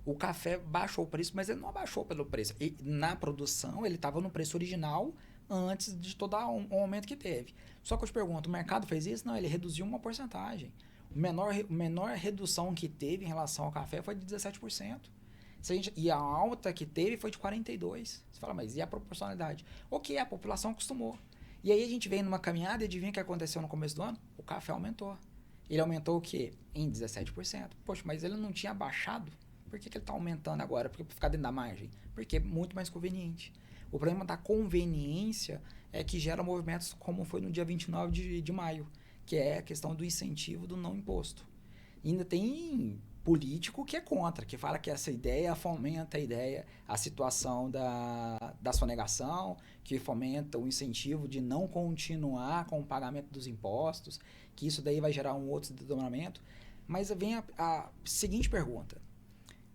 [SPEAKER 2] O café baixou o preço, mas ele não abaixou pelo preço. E na produção, ele estava no preço original antes de todo o aumento que teve. Só que eu te pergunto, o mercado fez isso? Não, ele reduziu uma porcentagem. A menor redução que teve em relação ao café foi de 17%. E a alta que teve foi de 42%. Você fala, mas e a proporcionalidade? Ok, a população acostumou. E aí a gente vem numa caminhada e adivinha o que aconteceu no começo do ano? O café aumentou. Ele aumentou o quê? Em 17%. Poxa, mas ele não tinha baixado? Por que ele está aumentando agora? Porque para ficar dentro da margem? Porque é muito mais conveniente. O problema da conveniência é que gera movimentos como foi no dia 29 de maio, que é a questão do incentivo do não imposto. E ainda tem político que é contra, que fala que essa ideia fomenta a situação da sonegação, que fomenta o incentivo de não continuar com o pagamento dos impostos, que isso daí vai gerar um outro desdobramento. Mas vem a seguinte pergunta.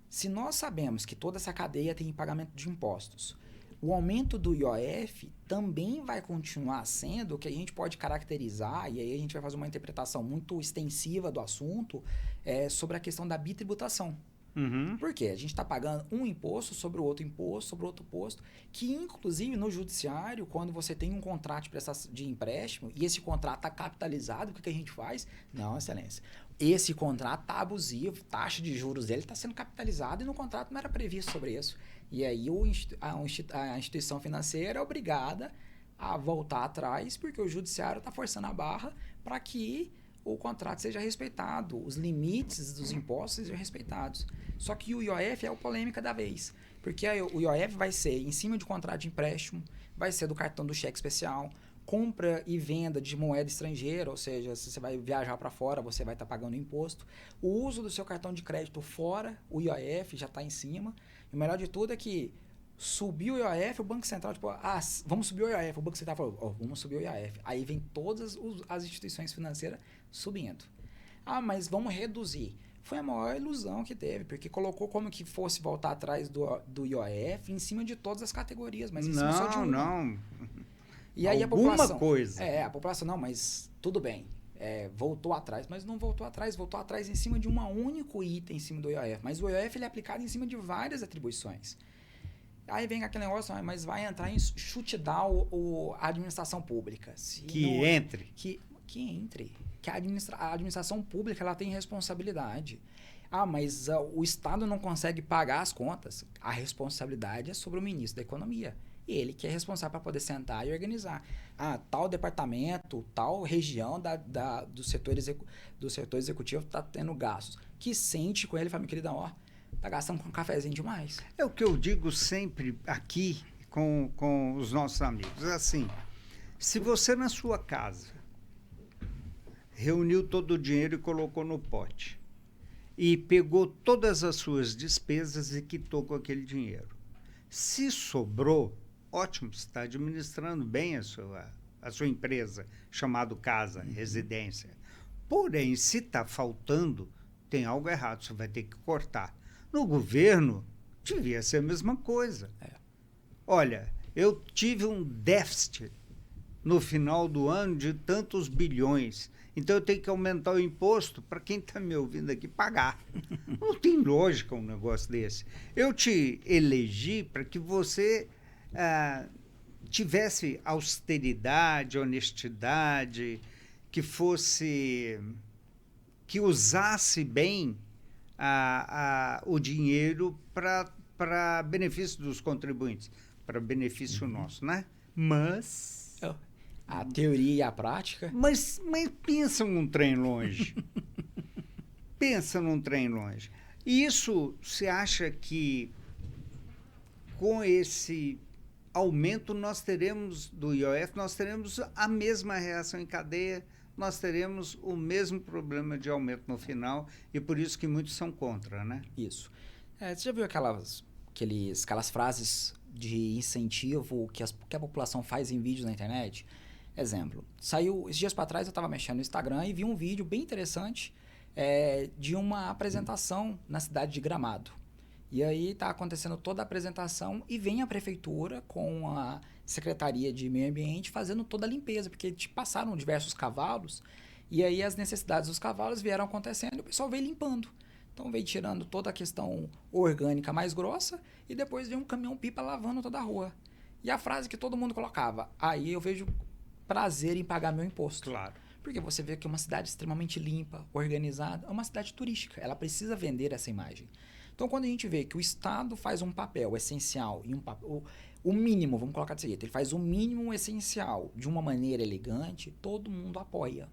[SPEAKER 2] Se nós sabemos que toda essa cadeia tem pagamento de impostos, o aumento do IOF também vai continuar sendo o que a gente pode caracterizar, e aí a gente vai fazer uma interpretação muito extensiva do assunto, sobre a questão da bitributação.
[SPEAKER 1] Uhum.
[SPEAKER 2] Por quê? A gente está pagando um imposto sobre o outro imposto, sobre outro imposto, que inclusive no judiciário, quando você tem um contrato de empréstimo e esse contrato está capitalizado, o que a gente faz? Não, excelência. Esse contrato está abusivo, taxa de juros dele está sendo capitalizada e no contrato não era previsto sobre isso. E aí a instituição financeira é obrigada a voltar atrás porque o judiciário está forçando a barra para que o contrato seja respeitado, os limites dos impostos sejam respeitados. Só que o IOF é a polêmica da vez, porque o IOF vai ser em cima de contrato de empréstimo, vai ser do cartão do cheque especial, compra e venda de moeda estrangeira, ou seja, se você vai viajar para fora, você vai estar pagando imposto. O uso do seu cartão de crédito fora, o IOF já está em cima. E o melhor de tudo é que subiu o IOF, o Banco Central, vamos subir o IOF. O Banco Central falou, vamos subir o IOF. Aí vem todas as instituições financeiras subindo. Mas vamos reduzir. Foi a maior ilusão que teve, porque colocou como que fosse voltar atrás do IOF em cima de todas as categorias, mas em cima só de uma.
[SPEAKER 1] Não.
[SPEAKER 2] E aí
[SPEAKER 1] alguma
[SPEAKER 2] a população,
[SPEAKER 1] coisa.
[SPEAKER 2] A população, não, mas tudo bem. Voltou atrás, mas não voltou atrás em cima de um único item em cima do IOF. Mas o IOF ele é aplicado em cima de várias atribuições. Aí vem aquele negócio, mas vai entrar em shutdown a administração pública.
[SPEAKER 1] Entre.
[SPEAKER 2] Que entre. Que a administração pública ela tem responsabilidade. Mas o Estado não consegue pagar as contas. A responsabilidade é sobre o ministro da Economia. Ele que é responsável para poder sentar e organizar. Tal departamento, tal região do setor executivo está tendo gastos. Que sente com ele e fala, meu queridão, tá gastando com um cafezinho demais.
[SPEAKER 1] É o que eu digo sempre aqui com os nossos amigos. Assim, se você na sua casa reuniu todo o dinheiro e colocou no pote e pegou todas as suas despesas e quitou com aquele dinheiro. Se sobrou, ótimo, você está administrando bem a sua empresa, chamado casa, residência. Porém, se está faltando, tem algo errado, você vai ter que cortar. No governo, devia ser a mesma coisa. Olha, eu tive um déficit no final do ano de tantos bilhões. Então eu tenho que aumentar o imposto para quem está me ouvindo aqui pagar. Não tem lógica um negócio desse. Eu te elegi para que você tivesse austeridade, honestidade, que usasse bem o dinheiro para benefício dos contribuintes, para benefício nosso, né? Mas
[SPEAKER 2] A teoria e a prática.
[SPEAKER 1] Mas pensa num trem longe. Pensa num trem longe. E isso, você acha que com esse aumento nós teremos do IOF, nós teremos a mesma reação em cadeia, nós teremos o mesmo problema de aumento no final, e por isso que muitos são contra, né?
[SPEAKER 2] Isso. Você já viu aquelas frases de incentivo que a população faz em vídeos na internet? Exemplo, esses dias para trás eu estava mexendo no Instagram e vi um vídeo bem interessante de uma apresentação na cidade de Gramado. E aí está acontecendo toda a apresentação e vem a prefeitura com a Secretaria de Meio Ambiente fazendo toda a limpeza, porque passaram diversos cavalos e aí as necessidades dos cavalos vieram acontecendo e o pessoal veio limpando. Então veio tirando toda a questão orgânica mais grossa e depois veio um caminhão-pipa lavando toda a rua. E a frase que todo mundo colocava, aí eu vejo prazer em pagar meu imposto.
[SPEAKER 1] Claro.
[SPEAKER 2] Porque você vê que é uma cidade extremamente limpa, organizada, é uma cidade turística, ela precisa vender essa imagem. Então, quando a gente vê que o Estado faz um papel essencial, e o mínimo, vamos colocar desse jeito, ele faz o mínimo essencial de uma maneira elegante, todo mundo apoia.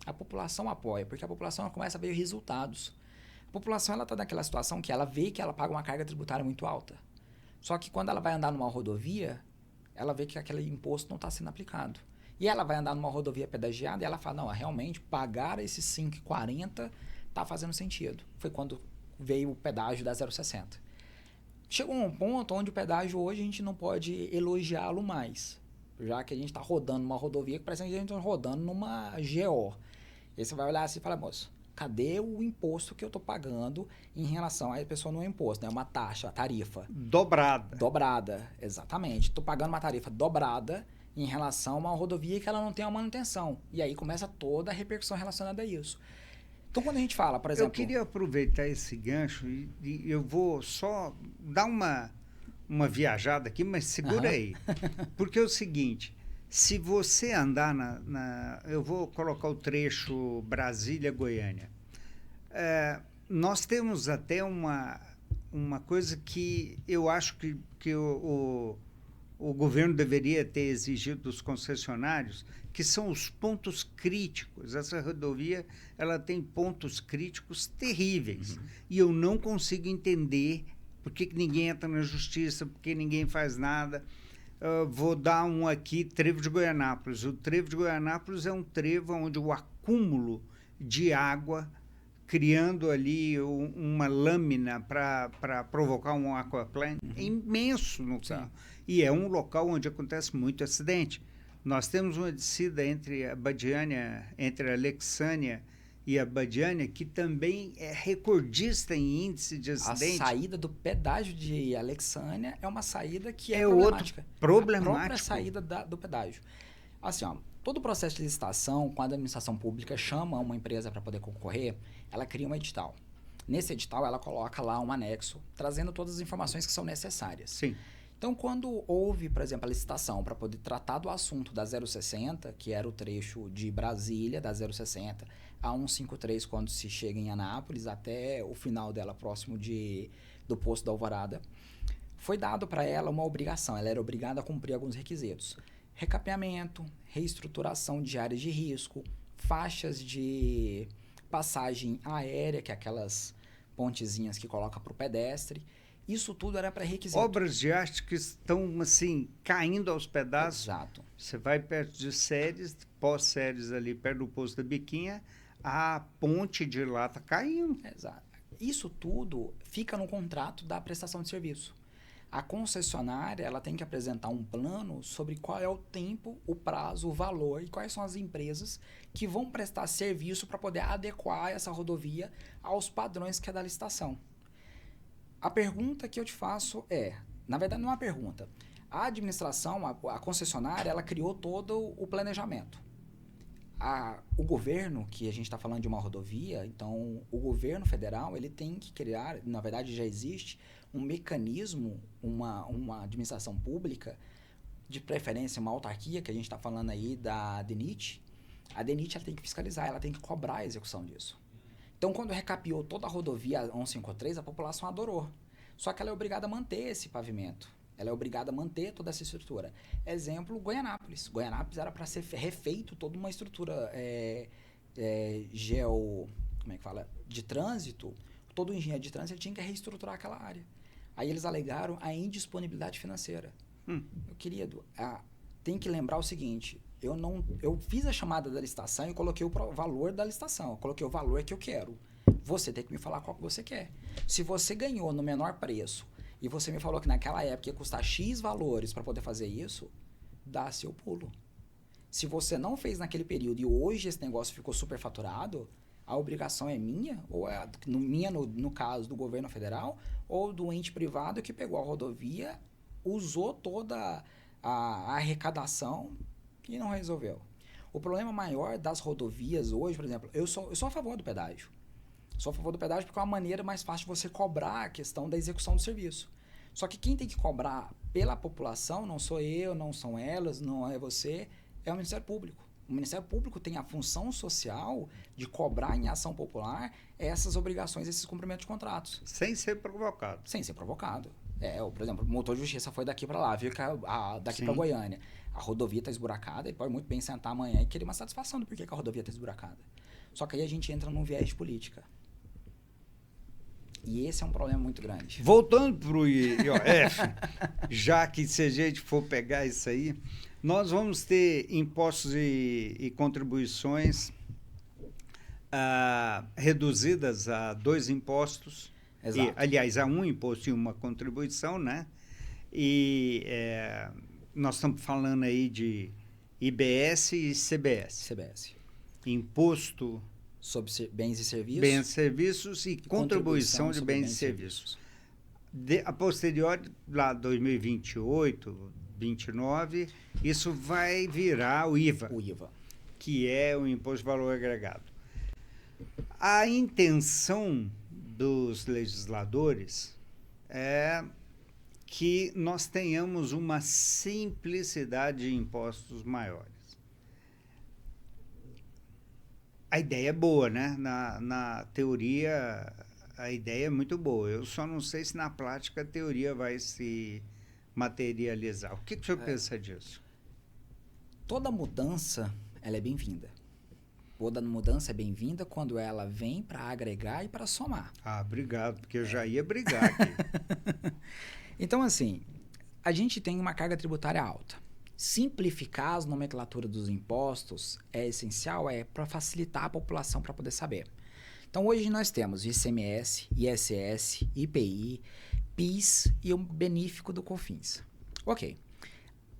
[SPEAKER 2] A população apoia, porque a população começa a ver resultados. A população está naquela situação que ela vê que ela paga uma carga tributária muito alta. Só que quando ela vai andar numa rodovia, ela vê que aquele imposto não está sendo aplicado. E ela vai andar numa rodovia pedagiada e ela fala, não, realmente, pagar esses 5,40 está fazendo sentido. Foi quando veio o pedágio da 0,60. Chegou a um ponto onde o pedágio hoje a gente não pode elogiá-lo mais, já que a gente está rodando numa rodovia que parece que a gente está rodando numa GO. E você vai olhar assim e fala, moço, cadê o imposto que eu estou pagando em relação... Aí a pessoa não é imposto, né? É uma taxa, uma tarifa. Dobrada, exatamente. Estou pagando uma tarifa dobrada em relação a uma rodovia que ela não tem uma manutenção. E aí começa toda a repercussão relacionada a isso. Então, quando a gente fala, por exemplo...
[SPEAKER 1] Eu queria aproveitar esse gancho e eu vou só dar uma viajada aqui, mas segura aí. Porque é o seguinte, se você andar eu vou colocar o trecho Brasília-Goiânia. Nós temos até uma coisa que eu acho que o governo deveria ter exigido dos concessionários, que são os pontos críticos. Essa rodovia ela tem pontos críticos terríveis. E eu não consigo entender por que ninguém entra na justiça, por que ninguém faz nada. Vou dar um aqui, Trevo de Goianápolis. O Trevo de Goianápolis é um trevo onde o acúmulo de água, criando ali uma lâmina para provocar um aquaplane, é imenso no carro. E é um local onde acontece muito acidente. Nós temos uma descida entre a Alexânia e a Badiânia, que também é recordista em índice de acidente.
[SPEAKER 2] A saída do pedágio de Alexânia é uma saída que é
[SPEAKER 1] problemática.
[SPEAKER 2] A própria saída do pedágio. Assim, todo o processo de licitação, quando a administração pública chama uma empresa para poder concorrer, ela cria um edital. Nesse edital, ela coloca lá um anexo, trazendo todas as informações que são necessárias.
[SPEAKER 1] Sim.
[SPEAKER 2] Então, quando houve, por exemplo, a licitação para poder tratar do assunto da 060, que era o trecho de Brasília, da 060, a 153, quando se chega em Anápolis, até o final dela, próximo do posto da Alvorada, foi dado para ela uma obrigação. Ela era obrigada a cumprir alguns requisitos. Recapeamento, reestruturação de áreas de risco, faixas de passagem aérea, que é aquelas pontezinhas que coloca para o pedestre. Isso tudo era pré-requisito.
[SPEAKER 1] Obras de arte que estão, assim, caindo aos pedaços.
[SPEAKER 2] Exato.
[SPEAKER 1] Você vai perto de Séries, pós-Séries ali, perto do posto da Biquinha, a ponte de lá está caindo.
[SPEAKER 2] Exato. Isso tudo fica no contrato da prestação de serviço. A concessionária ela tem que apresentar um plano sobre qual é o tempo, o prazo, o valor e quais são as empresas que vão prestar serviço para poder adequar essa rodovia aos padrões que é da licitação. A pergunta que eu te faço na verdade não é uma pergunta, a administração, a concessionária, ela criou todo o planejamento. O governo, que a gente está falando de uma rodovia, então o governo federal ele tem que criar, na verdade já existe, um mecanismo, uma administração pública, de preferência uma autarquia, que a gente está falando aí da DENIT. A DENIT ela tem que fiscalizar, ela tem que cobrar a execução disso. Então, quando recapeou toda a rodovia 153, a população adorou. Só que ela é obrigada a manter esse pavimento. Ela é obrigada a manter toda essa estrutura. Exemplo, Goianápolis. Goianápolis era para ser refeito toda uma estrutura como é que fala? De trânsito. Todo engenheiro de trânsito ele tinha que reestruturar aquela área. Aí eles alegaram a indisponibilidade financeira. Meu querido, tem que lembrar o seguinte, eu fiz a chamada da licitação e coloquei o valor da licitação, eu coloquei o valor que eu quero. Você tem que me falar qual que você quer. Se você ganhou no menor preço e você me falou que naquela época ia custar X valores para poder fazer isso, dá seu pulo. Se você não fez naquele período e hoje esse negócio ficou superfaturado, a obrigação é minha, ou é no caso do governo federal, ou do ente privado que pegou a rodovia, usou toda a arrecadação e não resolveu. O problema maior das rodovias hoje, por exemplo, eu sou a favor do pedágio. Sou a favor do pedágio porque é uma maneira mais fácil de você cobrar a questão da execução do serviço. Só que quem tem que cobrar pela população, não sou eu, não são elas, não é você, é o Ministério Público. O Ministério Público tem a função social de cobrar em ação popular essas obrigações, esses cumprimentos de contratos.
[SPEAKER 1] Sem ser provocado.
[SPEAKER 2] Sem ser provocado. Por exemplo, o motor de justiça foi daqui para lá, viu que daqui para Goiânia. A rodovia está esburacada, ele pode muito bem sentar amanhã e querer uma satisfação do porquê que a rodovia está esburacada. Só que aí a gente entra num viés de política. E esse é um problema muito grande.
[SPEAKER 1] Voltando para o IOF, já que se a gente for pegar isso aí, nós vamos ter impostos e contribuições reduzidas a 2 impostos.
[SPEAKER 2] Exato.
[SPEAKER 1] Aliás, a um imposto e uma contribuição, né? E nós estamos falando aí de IBS e CBS. Imposto
[SPEAKER 2] sobre bens e serviços.
[SPEAKER 1] Bens e serviços e contribuição de bens e serviços. A posteriori, lá 2028, 2029, isso vai virar o IVA.
[SPEAKER 2] O IVA.
[SPEAKER 1] Que é o Imposto de Valor Agregado. A intenção dos legisladores é que nós tenhamos uma simplicidade de impostos maiores. A ideia é boa, né? Na teoria, a ideia é muito boa. Eu só não sei se na prática a teoria vai se materializar. O que o senhor pensa disso?
[SPEAKER 2] Toda mudança, ela é bem-vinda. Toda mudança é bem-vinda quando ela vem para agregar e para somar.
[SPEAKER 1] Obrigado, porque eu já ia brigar aqui.
[SPEAKER 2] Então, assim, a gente tem uma carga tributária alta. Simplificar as nomenclaturas dos impostos é essencial, para facilitar a população para poder saber. Então, hoje nós temos ICMS, ISS, IPI, PIS e o benéfico do COFINS. Ok.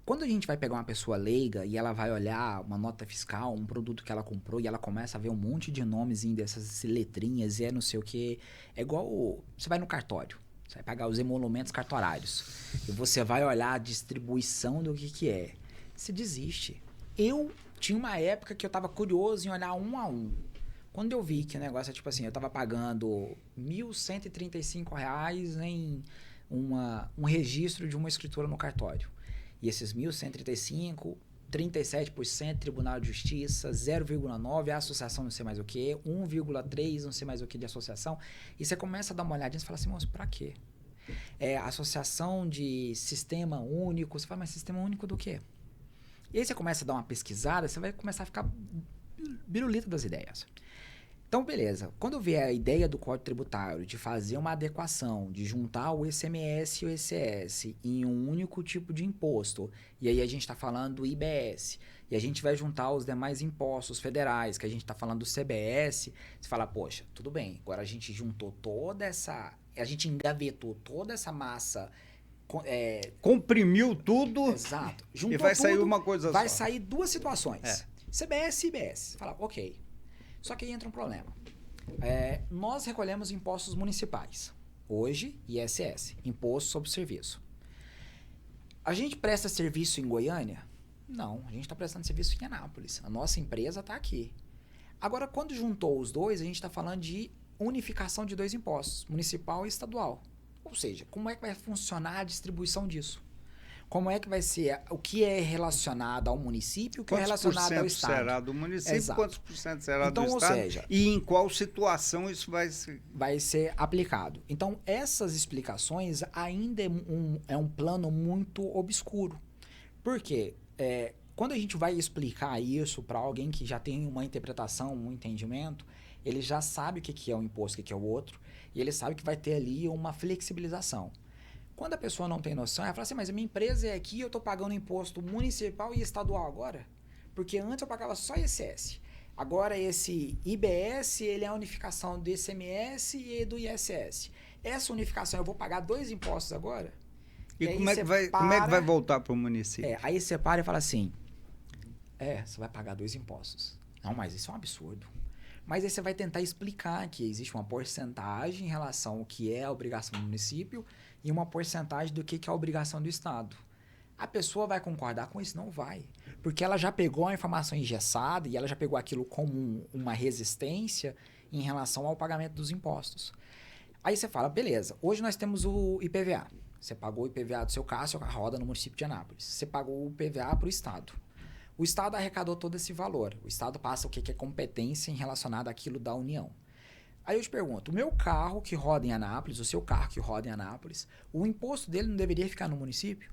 [SPEAKER 2] Quando a gente vai pegar uma pessoa leiga e ela vai olhar uma nota fiscal, um produto que ela comprou e ela começa a ver um monte de nomezinho dessas letrinhas e não sei o que, é igual você vai no cartório. Você vai pagar os emolumentos cartorários. E você vai olhar a distribuição do que é. Você desiste. Eu tinha uma época que eu estava curioso em olhar um a um. Quando eu vi que o negócio é tipo assim, eu estava pagando R$ 1.135 em um registro de uma escritura no cartório. E esses 1.135, 37% Tribunal de Justiça, 0,9% a associação não sei mais o que, 1,3% não sei mais o que de associação. E você começa a dar uma olhadinha e fala assim, moço, pra quê? Associação de sistema único. Você fala, mas sistema único do quê? E aí você começa a dar uma pesquisada, você vai começar a ficar birulito das ideias. Então, beleza. Quando vier a ideia do Código Tributário de fazer uma adequação, de juntar o ICMS e o ISS em um único tipo de imposto, e aí a gente está falando do IBS, e a gente vai juntar os demais impostos federais, que a gente está falando do CBS, você fala, poxa, tudo bem, agora a gente juntou toda essa... A gente engavetou toda essa massa...
[SPEAKER 1] comprimiu tudo.
[SPEAKER 2] Exato. Juntou
[SPEAKER 1] e vai sair
[SPEAKER 2] tudo,
[SPEAKER 1] uma coisa
[SPEAKER 2] vai
[SPEAKER 1] só.
[SPEAKER 2] sair duas situações. CBS e IBS. Fala, ok. Só que aí entra um problema. Nós recolhemos impostos municipais. Hoje, ISS, Imposto sobre Serviço. A gente presta serviço em Goiânia? Não, a gente está prestando serviço em Anápolis. A nossa empresa está aqui. Agora, quando juntou os dois, a gente está falando de unificação de 2 impostos, municipal e estadual. Ou seja, como é que vai funcionar a distribuição disso? como é que vai ser o que é relacionado ao município, o que é
[SPEAKER 1] Quantos
[SPEAKER 2] relacionado ao
[SPEAKER 1] por cento
[SPEAKER 2] Estado.
[SPEAKER 1] será do município,
[SPEAKER 2] Exato.
[SPEAKER 1] quantos por cento será
[SPEAKER 2] Então,
[SPEAKER 1] do
[SPEAKER 2] ou
[SPEAKER 1] Estado
[SPEAKER 2] seja,
[SPEAKER 1] e em qual situação isso
[SPEAKER 2] vai ser aplicado. Então, essas explicações ainda é um plano muito obscuro. Por quê? Quando a gente vai explicar isso para alguém que já tem uma interpretação, um entendimento, ele já sabe o que é um imposto, o que é o outro, e ele sabe que vai ter ali uma flexibilização. Quando a pessoa não tem noção, ela fala assim, mas a minha empresa é aqui, eu estou pagando imposto municipal e estadual agora? Porque antes eu pagava só ICS. Agora esse IBS, ele é a unificação do ICMS e do ISS. Essa unificação, eu vou pagar 2 impostos agora?
[SPEAKER 1] E como é que vai voltar para o município?
[SPEAKER 2] Aí você para e fala assim, você vai pagar 2 impostos. Não, mas isso é um absurdo. Mas aí você vai tentar explicar que existe uma porcentagem em relação ao que é a obrigação do município e uma porcentagem do que é a obrigação do Estado. A pessoa vai concordar com isso? Não vai. Porque ela já pegou a informação engessada e ela já pegou aquilo como uma resistência em relação ao pagamento dos impostos. Aí você fala, beleza, hoje nós temos o IPVA. Você pagou o IPVA do seu carro roda no município de Anápolis. Você pagou o IPVA para o Estado. O Estado arrecadou todo esse valor. O Estado passa o que é competência em relacionada àquilo da União. Aí eu te pergunto, o meu carro que roda em Anápolis, o seu carro que roda em Anápolis, o imposto dele não deveria ficar no município?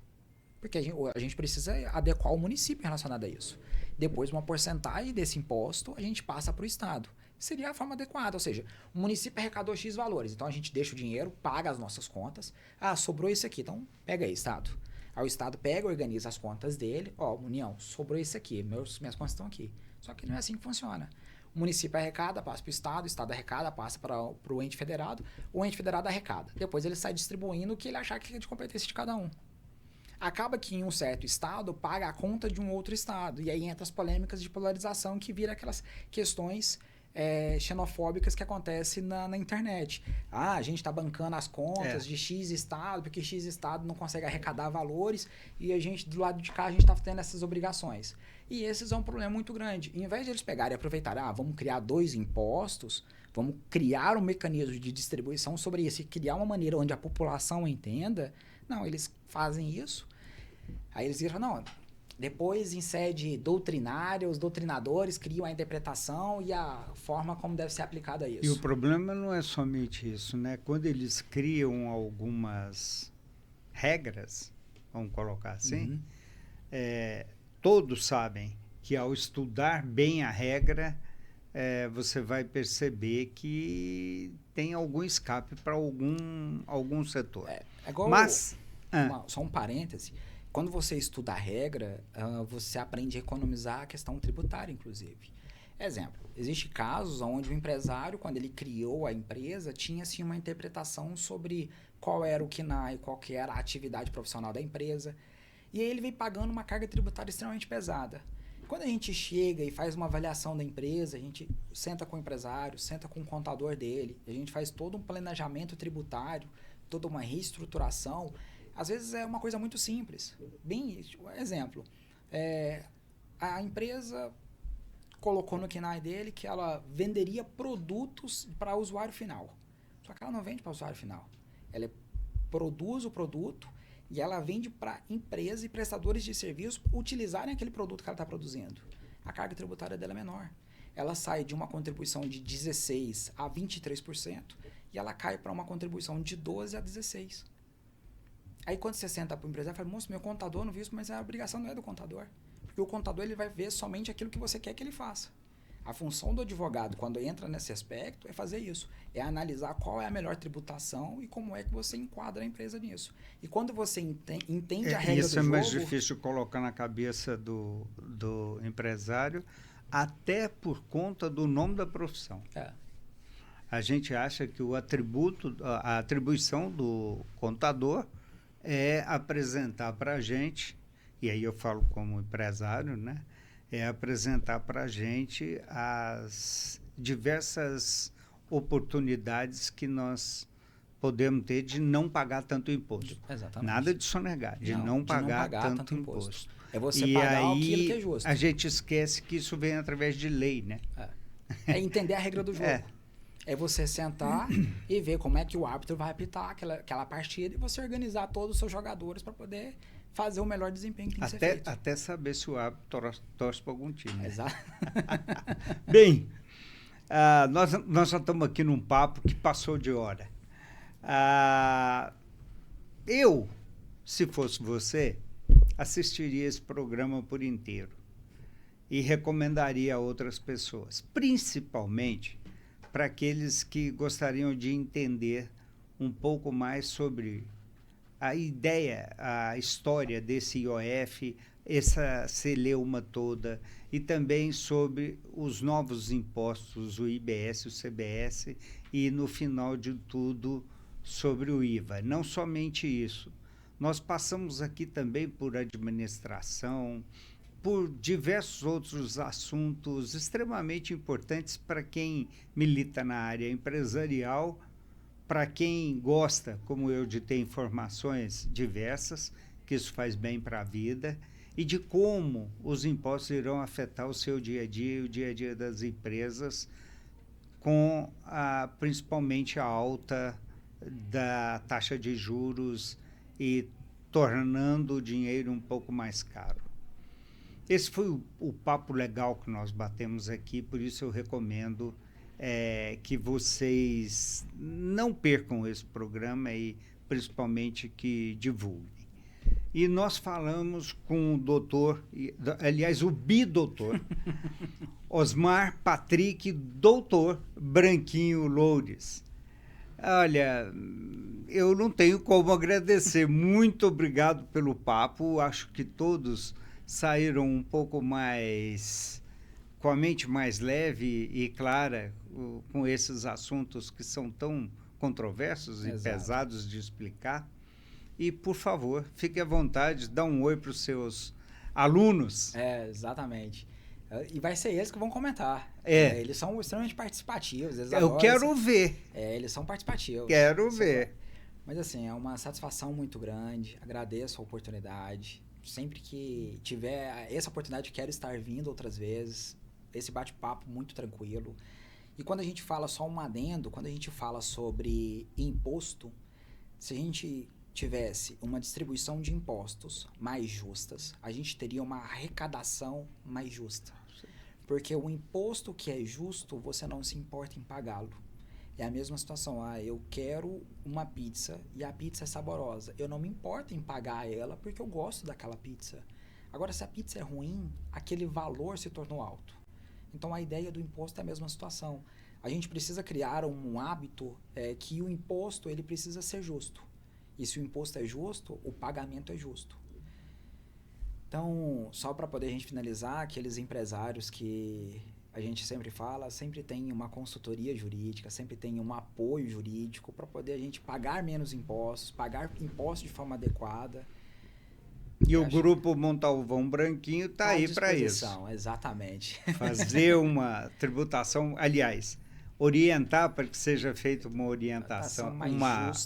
[SPEAKER 2] Porque a gente precisa adequar o município relacionado a isso. Depois, uma porcentagem desse imposto a gente passa para o Estado. Seria a forma adequada, ou seja, o município arrecadou X valores, então a gente deixa o dinheiro, paga as nossas contas. Sobrou isso aqui, então pega aí, Estado. Aí o Estado pega, organiza as contas dele. União, sobrou isso aqui, minhas contas estão aqui. Só que não é assim que funciona. O município arrecada, passa para o Estado arrecada, passa para o ente federado, o ente federado arrecada. Depois ele sai distribuindo o que ele achar que é de competência de cada um. Acaba que em um certo estado paga a conta de um outro estado. E aí entra as polêmicas de polarização que vira aquelas questões xenofóbicas que acontecem na internet. A gente está bancando as contas de X estado, porque X estado não consegue arrecadar valores e a gente, do lado de cá, a gente está tendo essas obrigações. E esse é um problema muito grande. Em vez de eles pegarem e aproveitarem, vamos criar 2 impostos, vamos criar um mecanismo de distribuição sobre isso e criar uma maneira onde a população entenda, não, eles fazem isso, aí eles dizem, não, depois em sede doutrinária, os doutrinadores criam a interpretação e a forma como deve ser aplicada a isso.
[SPEAKER 1] E o problema não é somente isso, né? Quando eles criam algumas regras, vamos colocar assim, todos sabem que ao estudar bem a regra, você vai perceber que tem algum escape para algum setor. Mas,
[SPEAKER 2] só um parêntese, quando você estuda a regra, você aprende a economizar a questão tributária, inclusive. Exemplo, existem casos onde o empresário, quando ele criou a empresa, tinha assim, uma interpretação sobre qual era o KNAI, qual que era a atividade profissional da empresa, e aí ele vem pagando uma carga tributária extremamente pesada. Quando a gente chega e faz uma avaliação da empresa, a gente senta com o empresário, senta com o contador dele, a gente faz todo um planejamento tributário, toda uma reestruturação. Às vezes é uma coisa muito simples. Bem, exemplo, a empresa colocou no KNAI dele que ela venderia produtos para o usuário final. Só que ela não vende para o usuário final. Ela produz o produto e ela vende para empresas e prestadores de serviços utilizarem aquele produto que ela está produzindo. A carga tributária dela é menor. Ela sai de uma contribuição de 16% a 23% e ela cai para uma contribuição de 12% a 16%. Aí quando você senta para o empresário, fala, moço, meu contador não viu isso, mas a obrigação não é do contador. Porque o contador ele vai ver somente aquilo que você quer que ele faça. A função do advogado, quando entra nesse aspecto, é fazer isso. É analisar qual é a melhor tributação e como é que você enquadra a empresa nisso. E quando você entende a regra do jogo...
[SPEAKER 1] Isso é mais difícil de colocar na cabeça do empresário, até por conta do nome da profissão. A gente acha que a atribuição do contador é apresentar para a gente, e aí eu falo como empresário, né? É apresentar para a gente as diversas oportunidades que nós podemos ter de não pagar tanto imposto.
[SPEAKER 2] Exatamente.
[SPEAKER 1] Nada de sonegar, de não pagar tanto imposto.
[SPEAKER 2] É você pagar aquilo que é justo.
[SPEAKER 1] A gente esquece que isso vem através de lei, né?
[SPEAKER 2] É entender a regra do jogo. É você sentar e ver como é que o árbitro vai apitar aquela partida e você organizar todos os seus jogadores para poder fazer o melhor desempenho que tem que ser feito.
[SPEAKER 1] Até saber se o hábito torce para algum time. Né?
[SPEAKER 2] Exato.
[SPEAKER 1] Bem, nós já estamos aqui num papo que passou de hora. Eu, se fosse você, assistiria esse programa por inteiro e recomendaria a outras pessoas, principalmente para aqueles que gostariam de entender um pouco mais sobre a ideia, a história desse IOF, essa celeuma toda, e também sobre os novos impostos, o IBS, o CBS, e, no final de tudo, sobre o IVA. Não somente isso. Nós passamos aqui também por administração, por diversos outros assuntos extremamente importantes para quem milita na área empresarial, para quem gosta, como eu, de ter informações diversas, que isso faz bem para a vida, e de como os impostos irão afetar o seu dia a dia e o dia a dia das empresas, com principalmente a alta da taxa de juros e tornando o dinheiro um pouco mais caro. Esse foi o papo legal que nós batemos aqui, por isso eu recomendo que vocês não percam esse programa e principalmente que divulguem. E nós falamos com o doutor, aliás, o bidoutor, Osmar Patrick, doutor Branquinho Loures. Olha, eu não tenho como agradecer. Muito obrigado pelo papo. Acho que todos saíram um pouco mais, com a mente mais leve e clara, com esses assuntos que são tão controversos e pesados de explicar. E, por favor, fique à vontade, dá um oi para os seus alunos.
[SPEAKER 2] Exatamente. E vai ser eles que vão comentar. Eles são extremamente participativos.
[SPEAKER 1] Eu quero ver.
[SPEAKER 2] Eles são participativos.
[SPEAKER 1] Quero ver.
[SPEAKER 2] Mas, assim, é uma satisfação muito grande. Agradeço a oportunidade. Sempre que tiver essa oportunidade, quero estar vindo outras vezes. Esse bate-papo muito tranquilo. E quando a gente fala, só um adendo, quando a gente fala sobre imposto, se a gente tivesse uma distribuição de impostos mais justas, a gente teria uma arrecadação mais justa. Porque o imposto que é justo, você não se importa em pagá-lo. É a mesma situação. Eu quero uma pizza e a pizza é saborosa. Eu não me importo em pagar ela porque eu gosto daquela pizza. Agora, se a pizza é ruim, aquele valor se tornou alto. Então, a ideia do imposto é a mesma situação. A gente precisa criar um hábito que o imposto ele precisa ser justo. E se o imposto é justo, o pagamento é justo. Então, só para poder a gente finalizar, aqueles empresários que a gente sempre fala, sempre tem uma consultoria jurídica, sempre tem um apoio jurídico para poder a gente pagar menos impostos, pagar impostos de forma adequada.
[SPEAKER 1] E o Grupo Montalvão Branquinho está aí para isso.
[SPEAKER 2] Exatamente.
[SPEAKER 1] Fazer uma tributação, aliás, orientar para que seja feita uma orientação,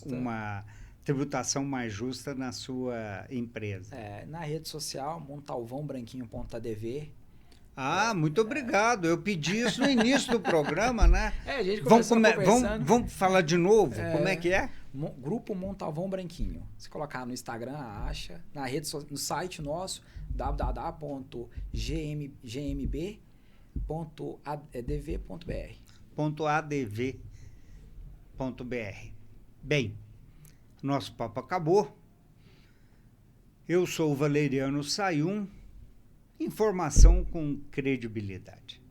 [SPEAKER 1] uma tributação mais justa na sua empresa.
[SPEAKER 2] Na rede social, montalvãobranquinho.adv.
[SPEAKER 1] Muito obrigado. Eu pedi isso no início do programa, né?
[SPEAKER 2] A gente
[SPEAKER 1] vamos falar de novo? Como é que é?
[SPEAKER 2] Grupo Montalvão Branquinho. Se colocar no Instagram, acha. No site nosso, www.gmb.adv.br.
[SPEAKER 1] .adv.br. Bem, nosso papo acabou. Eu sou o Valeriano Sayum. Informação com credibilidade.